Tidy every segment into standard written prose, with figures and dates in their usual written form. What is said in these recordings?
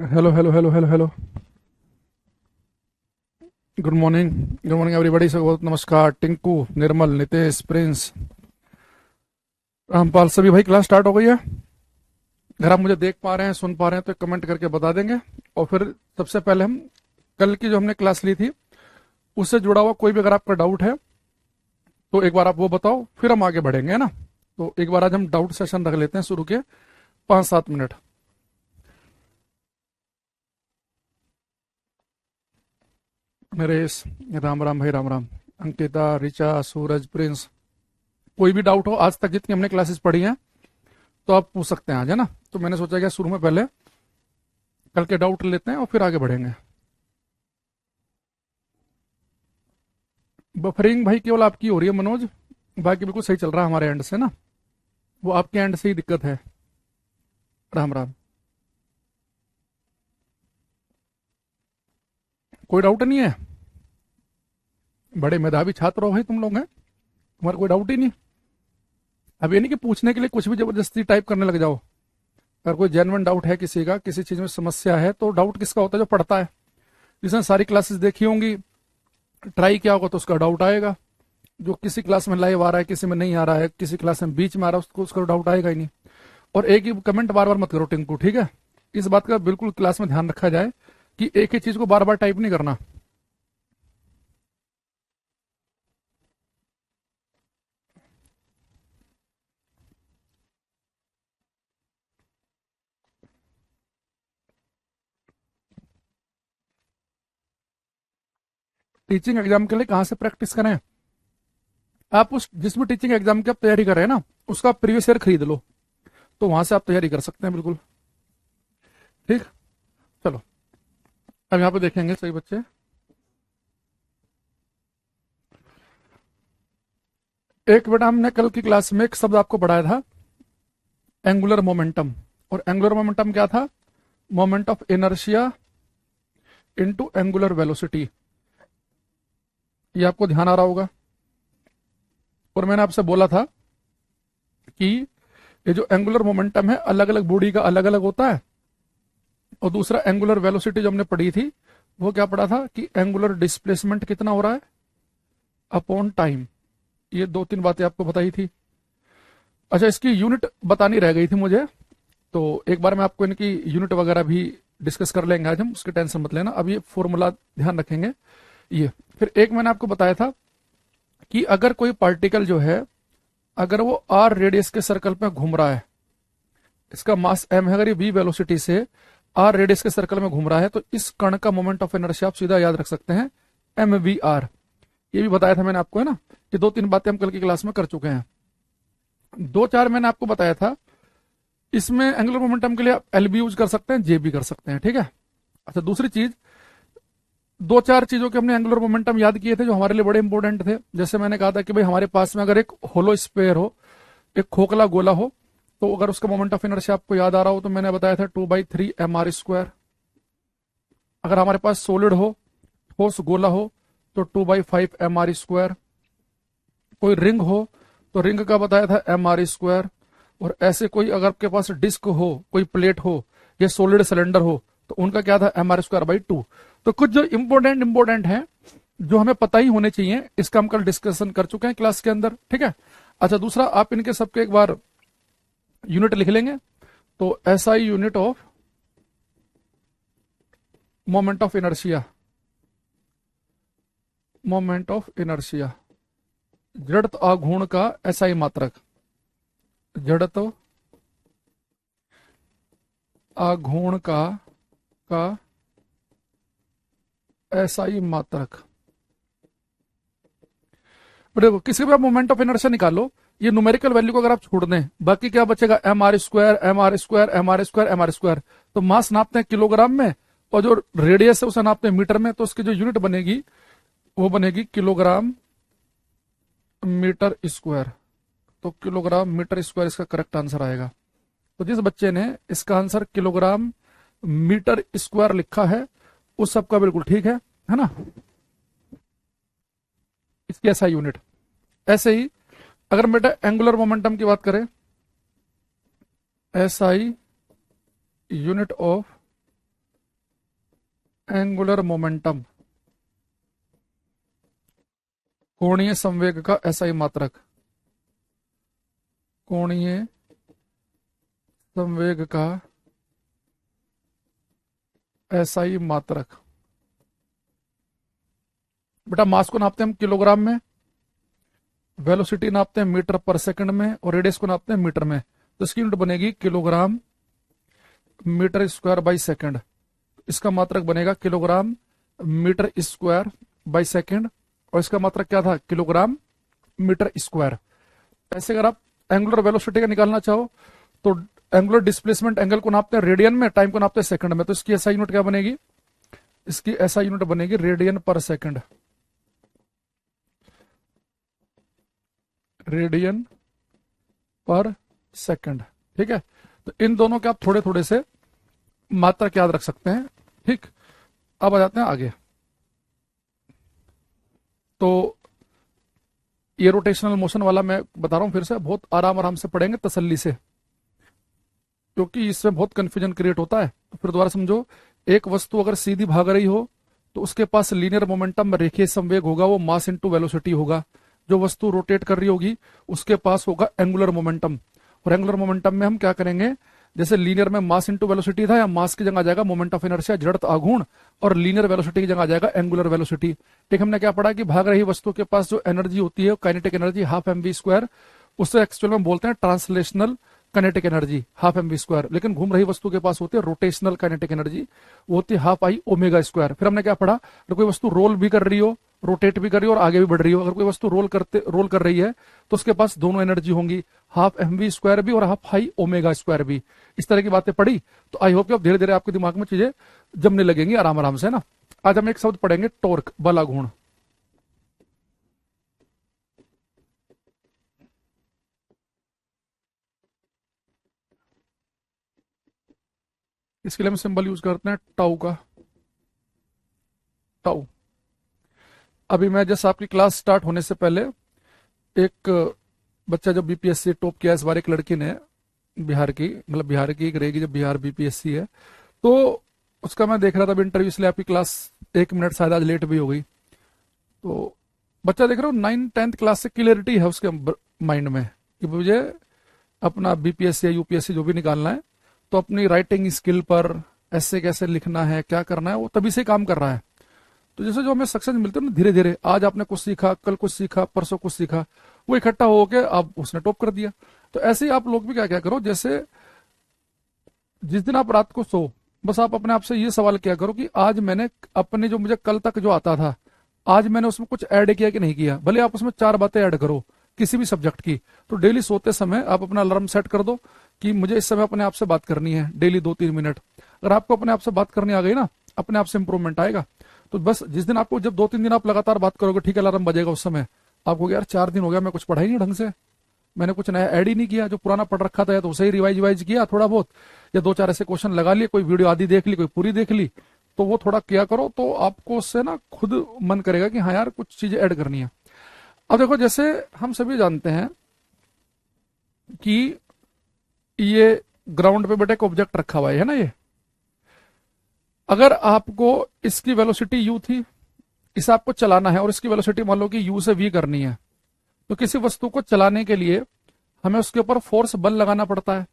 Hello hello hello hello hello. Good morning everybody से बहुत नमस्कार। टिंकू, निर्मल, नितेश, प्रिंस, रामपाल, सभी भाई क्लास स्टार्ट हो गई है। अगर आप मुझे देख पा रहे हैं, सुन पा रहे हैं तो कमेंट करके बता देंगे। और फिर सबसे पहले हम कल की जो हमने क्लास ली थी उससे जुड़ा हुआ कोई भी अगर आपका डाउट है तो एक बार आप वो बताओ, फिर हम आगे बढ़ेंगे, है ना। तो एक बार आज हम डाउट सेशन रख लेते हैं शुरू के 5-7 मिनट। नरेश, राम राम भाई, राम राम। अंकिता, रिचा, सूरज, प्रिंस, कोई भी डाउट हो आज तक जितनी हमने क्लासेस पढ़ी हैं तो आप पूछ सकते हैं आज, है ना। तो मैंने सोचा कि शुरू में पहले कल के डाउट लेते हैं और फिर आगे बढ़ेंगे। बफरिंग भाई केवल आपकी हो रही है मनोज, बाकी बिल्कुल सही चल रहा है हमारे एंड से ना। वो आपके एंड से ही दिक्कत है। राम राम। कोई डाउट नहीं है। बड़े मेधावी छात्र हो भाई तुम लोग हैं, तुम्हारा कोई डाउट ही नहीं। अब ये नहीं कि पूछने के लिए कुछ भी जबरदस्ती टाइप करने लग जाओ। अगर कोई जेन्युइन डाउट है किसी का, किसी चीज में समस्या है, तो डाउट किसका होता है? जो पढ़ता है, जिसने सारी क्लासेस देखी होंगी, ट्राई किया होगा, तो उसका डाउट आएगा। जो किसी क्लास में लाइव आ रहा है, किसी में नहीं आ रहा है, किसी क्लास में बीच में आ रहा है, उसको उसका डाउट आएगा ही नहीं। और एक ही कमेंट बार बार मत करो टिंकू, ठीक है। इस बात का बिल्कुल क्लास में ध्यान रखा जाए कि एक ही चीज को बार बार टाइप नहीं करना। टीचिंग एग्जाम के लिए कहाँ से प्रैक्टिस करें? आप उस जिस भी टीचिंग एग्जाम की आप तैयारी कर रहे हैं ना, उसका प्रीवियस ईयर खरीद लो, तो वहां से आप तैयारी कर सकते हैं बिल्कुल। ठीक। चलो, अब यहाँ पे देखेंगे सही बच्चे। एक बेटा हमने कल की क्लास में एक शब्द आपको पढ़ाया था, एंगुलर मोमेंटम। और एंगुलर मोमेंटम क्या था? Moment of inertia into angular velocity. ये आपको ध्यान आ रहा होगा। और मैंने आपसे बोला था कि ये जो एंगुलर मोमेंटम है अलग अलग बॉडी का अलग अलग होता है। और दूसरा एंगुलर वेलोसिटी जो हमने पढ़ी थी, वो क्या पढ़ा था कि एंगुलर डिस्प्लेसमेंट कितना हो रहा है अपॉन टाइम। ये दो तीन बातें आपको बताई थी। अच्छा, इसकी यूनिट बतानी रह गई थी मुझे, तो एक बार मैं आपको इनकी यूनिट वगैरह भी डिस्कस कर लेंगे आज हम, उसकी टेंशन मत लेना। अब ये फॉर्मूला ध्यान रखेंगे। ये फिर एक मैंने आपको बताया था कि अगर कोई पार्टिकल जो है, अगर वो आर रेडियस के सर्कल में घूम रहा है, इसका मास एम है, अगर ये वी वेलोसिटी से आर रेडियस के सर्कल में घूम रहा है, तो इस कण का मोमेंट ऑफ इनर्शिया आप सीधा याद रख सकते हैं, एम वी आर। ये भी बताया था मैंने आपको, है ना। ये दो तीन बातें हम कल की क्लास में कर चुके हैं। दो चार मैंने आपको बताया था, इसमें एंगुलर मोमेंटम के लिए आप एल भी यूज कर सकते हैं, जे भी कर सकते हैं, ठीक है। अच्छा, दूसरी चीज, दो चार चीजों के हमने एंगुलर मोमेंटम याद किए थे जो हमारे लिए बड़े इंपॉर्टेंट थे। जैसे मैंने कहा था कि भाई हमारे पास में अगर एक होलो स्पेयर हो, एक खोखला गोला हो, तो अगर उसका मोमेंट ऑफ इनर्शिया आपको याद आ रहा हो तो मैंने बताया था 2/3 mr²। अगर हमारे पास सोलिड हो, ठोस गोला हो, तो 2/5 mr²। कोई रिंग हो तो रिंग का बताया था mr²। और ऐसे कोई अगर आपके पास डिस्क हो, कोई प्लेट हो, या सॉलिड सिलेंडर हो, तो उनका क्या था mr²/2। तो कुछ जो इंपोर्टेंट है, जो हमें पता ही होने चाहिए, इसका हम कल डिस्कशन कर चुके हैं क्लास के अंदर, ठीक है। अच्छा, दूसरा आप इनके सबके एक बार यूनिट लिख लेंगे। तो ऐसा ही unit of moment of inertia, moment of inertia, जड़त्व आघूर्ण का एसआई मात्रक, जड़त्व आघूर्ण का एसआई मात्रक। देखो, किसी भी आप मोमेंट ऑफ इनर्शिया निकालो, ये न्यूमेरिकल वैल्यू को अगर आप छोड़ दें, बाकी क्या बचेगा? mr², mr², mr², mr²। तो मास नापते हैं किलोग्राम में, और जो रेडियस है उसे नापते हैं मीटर में, तो उसकी जो यूनिट बनेगी वो बनेगी किलोग्राम मीटर स्क्वायर। तो किलोग्राम मीटर स्क्वायर इसका करेक्ट आंसर आएगा। तो जिस बच्चे ने इसका आंसर किलोग्राम मीटर स्क्वायर लिखा है, उस सबका बिल्कुल ठीक है ना। इसकी ऐसा यूनिट। ऐसे ही अगर बेटा एंगुलर मोमेंटम की बात करें, SI unit of angular momentum, कोणीय संवेग का एसआई मात्रक, कोणीय संवेग का एसआई मात्रक। बेटा मास को नापते हैं हम किलोग्राम में, वेलोसिटी नापते हैं मीटर पर सेकंड में, और रेडियस को नापते हैं मीटर में। तो इसकी यूनिट बनेगी kilogram metre square by second. इसका मात्रक बनेगा kilogram metre square by second, और इसका मात्रक क्या था, किलोग्राम मीटर स्क्वायर। ऐसे अगर आप एंगुलर वेलोसिटी का निकालना चाहो तो एंगुलर डिस्प्लेसमेंट एंगल को नापते हैं रेडियन में, टाइम को नापते हैं सेकंड में। तो इसकी एसआई यूनिट क्या बनेगी, इसकी एसआई यूनिट बनेगी रेडियन पर सेकंड, रेडियन पर सेकंड। ठीक है, तो इन दोनों के आप थोड़े थोड़े से मात्रक याद रख सकते हैं। ठीक, अब आ जाते हैं आगे। तो ये रोटेशनल मोशन वाला मैं बता रहा हूं फिर से, बहुत आराम आराम से पढ़ेंगे तसल्ली से, क्योंकि इसमें बहुत कंफ्यूजन क्रिएट होता है। तो फिर दोबारा समझो, एक वस्तु अगर सीधी भाग रही हो तो उसके पास लीनियर मोमेंटम रेखीय संवेग होगा, वो मास इनटू वेलोसिटी होगा। जो वस्तु रोटेट कर रही होगी उसके पास होगा एंगुलर मोमेंटम, और एंगुलर मोमेंटम में हम क्या करेंगे, जैसे लीनियर में मास इनटू वेलोसिटी था, या मास की जगह आ जाएगा मोमेंट ऑफ इनर्शिया, जड़त्व आघूर्ण, और लीनियर वेलोसिटी की जगह आ जाएगा एंगुलर वेलोसिटी। एक हमने क्या पढ़ा कि भाग रही वस्तु के पास जो एनर्जी होती है, kinetic energy half mv square, उससे एक्चुअल में बोलते हैं translational kinetic energy half mv square. लेकिन घूम रही वस्तु के पास होती है रोटेशनल काइनेटिक एनर्जी, वो होती है हाफ आई ओमेगा स्क्वायर। फिर हमने क्या पढ़ा, अगर कोई वस्तु रोल भी कर रही हो, रोटेट भी कर रही हो और आगे भी बढ़ रही हो, अगर कोई वस्तु रोल कर रही है तो उसके पास दोनों एनर्जी होंगी, हाफ mv स्क्वायर भी और हाफ हाई ओमेगा स्क्वायर भी। इस तरह की बातें पढ़ी तो आई होप कि अब धीरे धीरे आपके दिमाग में चीजें जमने लगेंगी आराम आराम से ना। आज हम एक शब्द पढ़ेंगे, टॉर्क, बल आघूर्ण। इसके लिए हम सिंबल यूज करते हैं टाउ का, टाउ। अभी मैं जैसे आपकी क्लास स्टार्ट होने से पहले एक बच्चा जब बीपीएससी टॉप किया इस बार, एक लड़की ने, बिहार की, मतलब बिहार की एक रहेगी जब बिहार बीपीएससी है, तो उसका मैं देख रहा था अभी इंटरव्यू, इसलिए आपकी क्लास 1 मिनट शायद आज लेट भी हो गई। तो बच्चा देख रहा हूँ 9th-10th क्लास से क्लियरिटी है उसके माइंड में कि मुझे अपना बीपीएससी या यूपीएससी जो भी निकालना है, तो अपनी राइटिंग स्किल पर, ऐसे कैसे लिखना है, क्या करना है, वो तभी से काम कर रहा है। तो जैसे जो हमें सक्सेस मिलते है ना धीरे धीरे, आज आपने कुछ सीखा, कल कुछ सीखा, परसों कुछ सीखा, वो इकट्ठा होके अब उसने टॉप कर दिया। तो ऐसे ही आप लोग भी क्या क्या करो, जैसे जिस दिन आप रात को सो, बस आप अपने आप से ये सवाल किया करो कि आज मैंने अपने जो मुझे कल तक जो आता था, आज मैंने उसमें कुछ ऐड किया कि नहीं किया। भले आप उसमें 4 बातें ऐड करो किसी भी सब्जेक्ट की, तो डेली सोते समय आप अपना अलार्म सेट कर दो कि मुझे इस समय अपने आप से बात करनी है डेली 2-3 मिनट। अगर आपको अपने आप से बात करनी आ गई ना, अपने आप से इंप्रूवमेंट आएगा। तो बस जिस दिन आपको, जब 2-3 दिन आप लगातार बात करोगे, ठीक है अलार्म बजेगा, उस समय आपको यार 4 दिन हो गया मैं कुछ पढ़ा ही नहीं ढंग से, मैंने कुछ नया ऐड ही नहीं किया, जो पुराना पढ़ रखा था या तो उसे ही रिवाइज किया थोड़ा बहुत, या 2-4 ऐसे क्वेश्चन लगा लिए, कोई वीडियो आधी देख ली, कोई पूरी देख ली, तो वो थोड़ा किया करो, तो आपको उससे ना खुद मन करेगा कि हाँ यार कुछ चीजें ऐड करनी है। अब देखो, जैसे हम सभी जानते हैं कि ये ग्राउंड पे बेटा एक ऑब्जेक्ट रखा हुआ है ना, ये अगर आपको इसकी वेलोसिटी u थी, इसे आपको चलाना है, और इसकी वेलोसिटी मान लो कि u से v करनी है, तो किसी वस्तु को चलाने के लिए हमें उसके ऊपर फोर्स बल लगाना पड़ता है।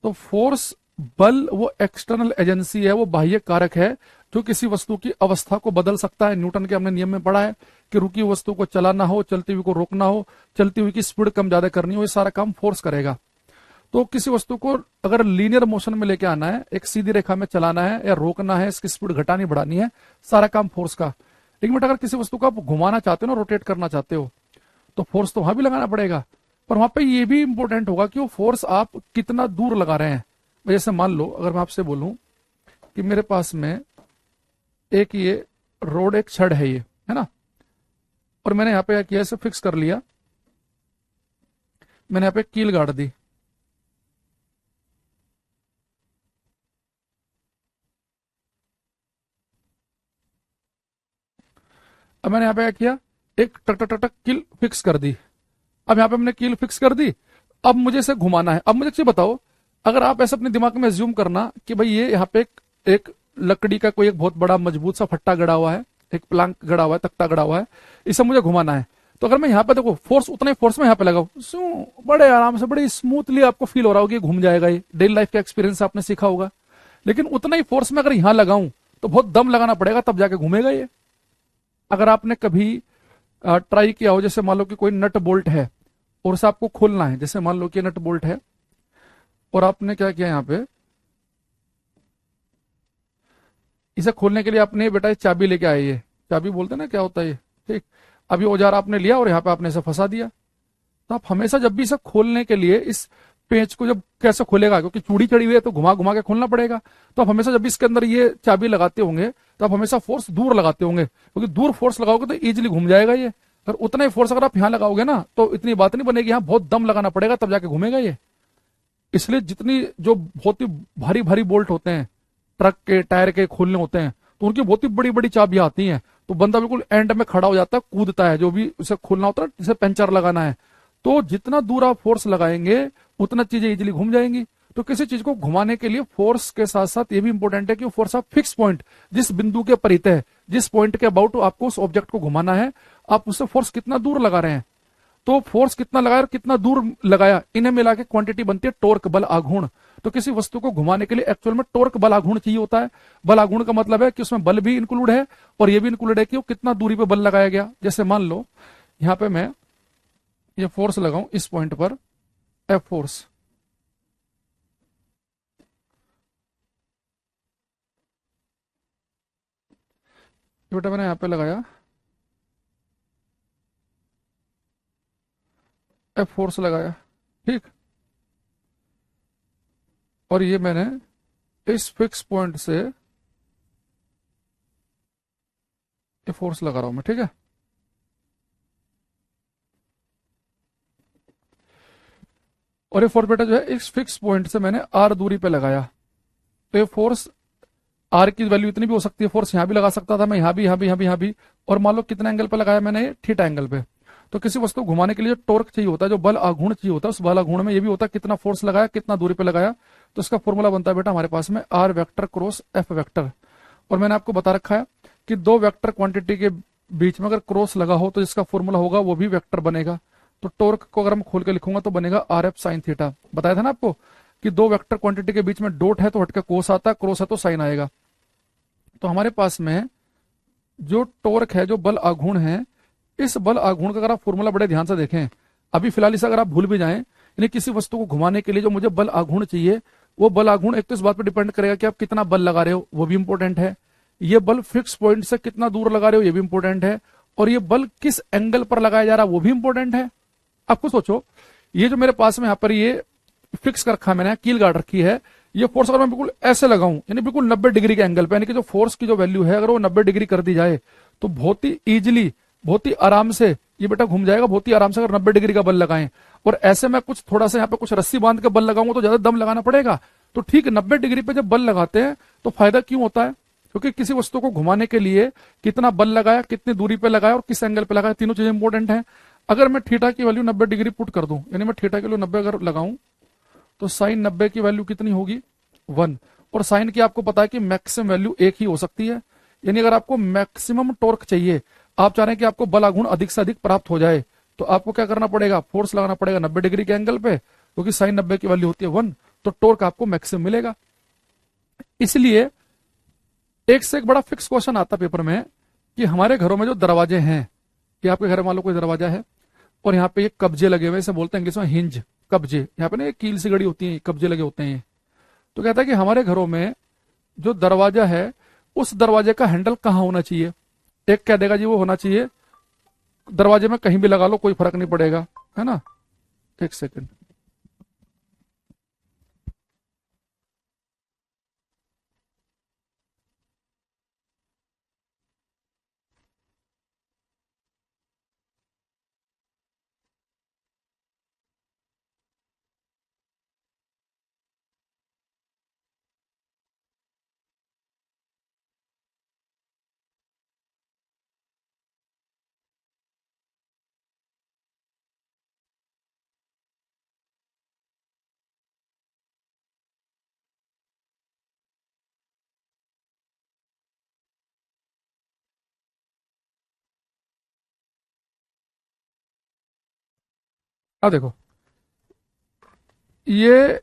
तो फोर्स बल वो एक्सटर्नल एजेंसी है, वो बाह्य कारक है जो किसी वस्तु की अवस्था को बदल सकता है। न्यूटन के हमने नियम में पढ़ा है कि रुकी हुई वस्तु को चलाना हो, चलती हुई को रोकना हो, चलती हुई की स्पीड कम ज्यादा करनी हो, ये सारा काम फोर्स करेगा। तो किसी वस्तु को अगर लीनियर मोशन में लेके आना है, एक सीधी रेखा में चलाना है या रोकना है, इसकी स्पीड घटानी बढ़ानी है, सारा काम फोर्स का। लेकिन बेटा अगर किसी वस्तु को आप घुमाना चाहते हो ना, रोटेट करना चाहते हो, तो फोर्स तो वहां भी लगाना पड़ेगा, पर वहां पे ये भी इंपॉर्टेंट होगा कि वो फोर्स आप कितना दूर लगा रहे हैं। जैसे मान लो अगर मैं आपसे बोलूं कि मेरे पास में एक ये रोड, एक छड़ है, ये है ना, और मैंने यहाँ पे क्या किया, इसे फिक्स कर लिया, मैंने यहाँ पे कील गाड़ दी, अब मैंने यहाँ पे क्या किया, एक टक टक टक टक कील फिक्स कर दी। अब यहाँ पे हमने कील फिक्स कर दी, अब मुझे इसे घुमाना है। अब मुझे चीज बताओ, अगर आप ऐसे अपने दिमाग में एज्यूम करना कि भाई ये यहाँ पे एक लकड़ी का कोई एक बहुत बड़ा मजबूत सा फट्टा गड़ा हुआ है, एक प्लांक गड़ा हुआ है, तख्ता गड़ा हुआ है, इसे मुझे घुमाना है। तो अगर मैं यहाँ पे देखो फोर्स, उतना ही फोर्स में यहाँ पे लगाऊं, बड़े आराम से, बड़ी स्मूथली आपको फील हो रहा होगा कि घूम जाएगा, ये डेली लाइफ का एक्सपीरियंस आपने सीखा होगा। लेकिन उतना ही फोर्स में अगर यहाँ लगाऊं तो बहुत दम लगाना पड़ेगा, तब जाके घूमेगा ये। अगर आपने कभी ट्राई किया हो, जैसे मान लो कि कोई नट बोल्ट है और उसे आपको खोलना है, जैसे मान लो कि नट बोल्ट है और आपने क्या किया यहाँ पे, इसे खोलने के लिए आपने बेटा ये चाबी लेके आए, ये चाबी बोलते हैं ना, क्या होता है ये, ठीक। अभी औजार आपने लिया और यहाँ पे आपने इसे फंसा दिया। तो आप हमेशा जब भी इसे खोलने के लिए इस पेंच को जब कैसे खोलेगा, क्योंकि चूड़ी चढ़ी हुई है तो घुमा घुमा के खोलना पड़ेगा। तो आप हमेशा जब भी इसके अंदर ये चाबी लगाते होंगे तो आप हमेशा फोर्स दूर लगाते होंगे, क्योंकि दूर फोर्स लगाओगे तो इजीली घूम जाएगा ये। अगर उतना ही फोर्स अगर आप यहाँ लगाओगे ना तो इतनी बात नहीं बनेगी, यहाँ बहुत दम लगाना पड़ेगा तब जाके घूमेगा ये। इसलिए जितनी जो बहुत ही भारी भारी बोल्ट होते हैं, ट्रक के टायर के खोलने होते हैं, तो उनकी बहुत ही बड़ी बड़ी चाबियां आती हैं। तो बंदा बिल्कुल एंड में खड़ा हो जाता है, कूदता है, जो भी उसे खोलना होता है, जिसे पंचर लगाना है। तो जितना दूर आप फोर्स लगाएंगे उतना चीजें इजीली घूम जाएंगी। तो किसी चीज को घुमाने के लिए फोर्स के साथ साथ ये भी इंपॉर्टेंट है कि फोर्स आप फिक्स पॉइंट, जिस बिंदु के परित है, जिस पॉइंट के अबाउट आपको उस ऑब्जेक्ट को घुमाना है, आप उससे फोर्स कितना दूर लगा रहे हैं। तो फोर्स कितना लगाया और कितना दूर लगाया, इन्हें मिला के क्वांटिटी बनती है टॉर्क बल आघूर्ण। तो किसी वस्तु को घुमाने के लिए एक्चुअल में टॉर्क बल आघूर्ण चाहिए होता है। बल आघूर्ण का मतलब है कि उसमें बल भी इंक्लूड है और ये भी इंक्लूड है कि वो कितना दूरी पे बल लगाया गया। जैसे मान लो यहां पे मैं ये फोर्स लगाऊं इस पॉइंट पर, एफ फोर्स, बेटा मैंने यहां पे लगाया एफ फोर्स लगाया, ठीक। और ये मैंने इस फिक्स पॉइंट से ये फोर्स लगा रहा हूं मैं, ठीक है। और ये फोर्स बेटा जो है इस फिक्स पॉइंट से मैंने आर दूरी पे लगाया। तो ये फोर्स आर की वैल्यू इतनी भी हो सकती है, फोर्स यहां भी लगा सकता था मैं, यहां भी, यहां भी, यहां भी, यहां भी। और मान लो कितने एंगल पे लगाया मैंने, ये थीटा एंगल पे। तो किसी वस्तु को घुमाने के लिए जो टॉर्क चाहिए होता है, जो बल आघूर्ण चाहिए होता है, उस बल आघूर्ण में ये भी होता है कितना फोर्स लगाया, कितना दूरी पे लगाया। तो इसका फॉर्मूला बनता है बेटा हमारे पास में r vector cross F vector. और मैंने आपको बता रखा है कि दो वेक्टर क्वांटिटी के बीच में अगर क्रॉस लगा हो तो जिसका फॉर्मूला होगा वो भी वेक्टर बनेगा। तो टॉर्क को अगर मैं खोल के लिखूंगा तो बनेगा आर एफ साइन थीटा। बताया था ना आपको कि दो वेक्टर क्वांटिटी के बीच में डॉट है तो हटके कोस आता है, क्रॉस है तो साइन आएगा। तो हमारे पास में जो टॉर्क है, जो बल आघूर्ण है, इस बल आघूर्ण का अगर आप फॉर्मूला बड़े ध्यान से देखें, अभी फिलहाल इसे अगर आप भूल भी जाएं, यानी किसी वस्तु को घुमाने के लिए जो मुझे बल आघूर्ण चाहिए, वो बल आघूर्ण एक तो इस बात पर डिपेंड करेगा कि आप कितना बल लगा रहे हो, वो भी इंपॉर्टेंट है। ये बल फिक्स पॉइंट से कितना दूर लगा रहे हो, ये भी इंपॉर्टेंट है। और ये बल किस एंगल पर लगाया जा रहा है वो भी इंपॉर्टेंट है। आपको सोचो, ये जो मेरे पास में यहाँ पर ये फिक्स कर रखा है मैंने, कील गाड़ रखी है, ये फोर्स अगर मैं बिल्कुल ऐसे लगाऊं, यानी बिल्कुल 90 डिग्री के एंगल पे, यानी कि जो फोर्स की जो वैल्यू है अगर वो 90 डिग्री कर दी जाए तो बहुत ही इजीली, बहुत ही आराम से ये बेटा घूम जाएगा, बहुत ही आराम से, अगर 90 डिग्री का बल लगाएं। और ऐसे में कुछ थोड़ा सा यहाँ पे कुछ रस्सी बांध के बल लगाऊंगा तो ज्यादा दम लगाना पड़ेगा। तो ठीक 90 डिग्री पे जब बल लगाते हैं तो फायदा क्यों होता है, क्योंकि किसी वस्तु को घुमाने के लिए कितना बल लगाया, कितनी दूरी पे लगाया और किस एंगल पे लगाया, तीनों चीजें इंपॉर्टेंट है। अगर मैं थीटा की वैल्यू 90 डिग्री पुट कर दूं, यानी मैं थीटा की वैल्यू 90 अगर लगाऊं, तो साइन 90 की वैल्यू कितनी होगी, 1। और साइन की आपको पता है कि मैक्सिमम वैल्यू एक ही हो सकती है। यानी अगर आपको मैक्सिमम टॉर्क चाहिए, आप चाह रहे हैं कि आपको बल आघूर्ण अधिक से अधिक प्राप्त हो जाए, तो आपको क्या करना पड़ेगा, फोर्स लगाना पड़ेगा 90 डिग्री के एंगल पे, क्योंकि साइन 90 की वैल्यू होती है 1। तो टॉर्क आपको मैक्सिमम मिलेगा। इसलिए एक से एक बड़ा फिक्स क्वेश्चन आता पेपर में कि हमारे घरों में जो दरवाजे हैं, कि आपके घर में मान लो कोई दरवाजा है और यहाँ पे ये कब्जे लगे हुए, इसे बोलते हैं इंग्लिश में हिंज, कब्जे, यहाँ पे ना ये कील सी गड़ी होती है, कब्जे लगे होते हैं। तो कहता है कि हमारे घरों में जो दरवाजा है उस दरवाजे का हैंडल कहाँ होना चाहिए। एक कह देगा जी वो होना चाहिए दरवाजे में कहीं भी लगा लो, कोई फर्क नहीं पड़ेगा, है ना। एक सेकंड। अब देखो, ये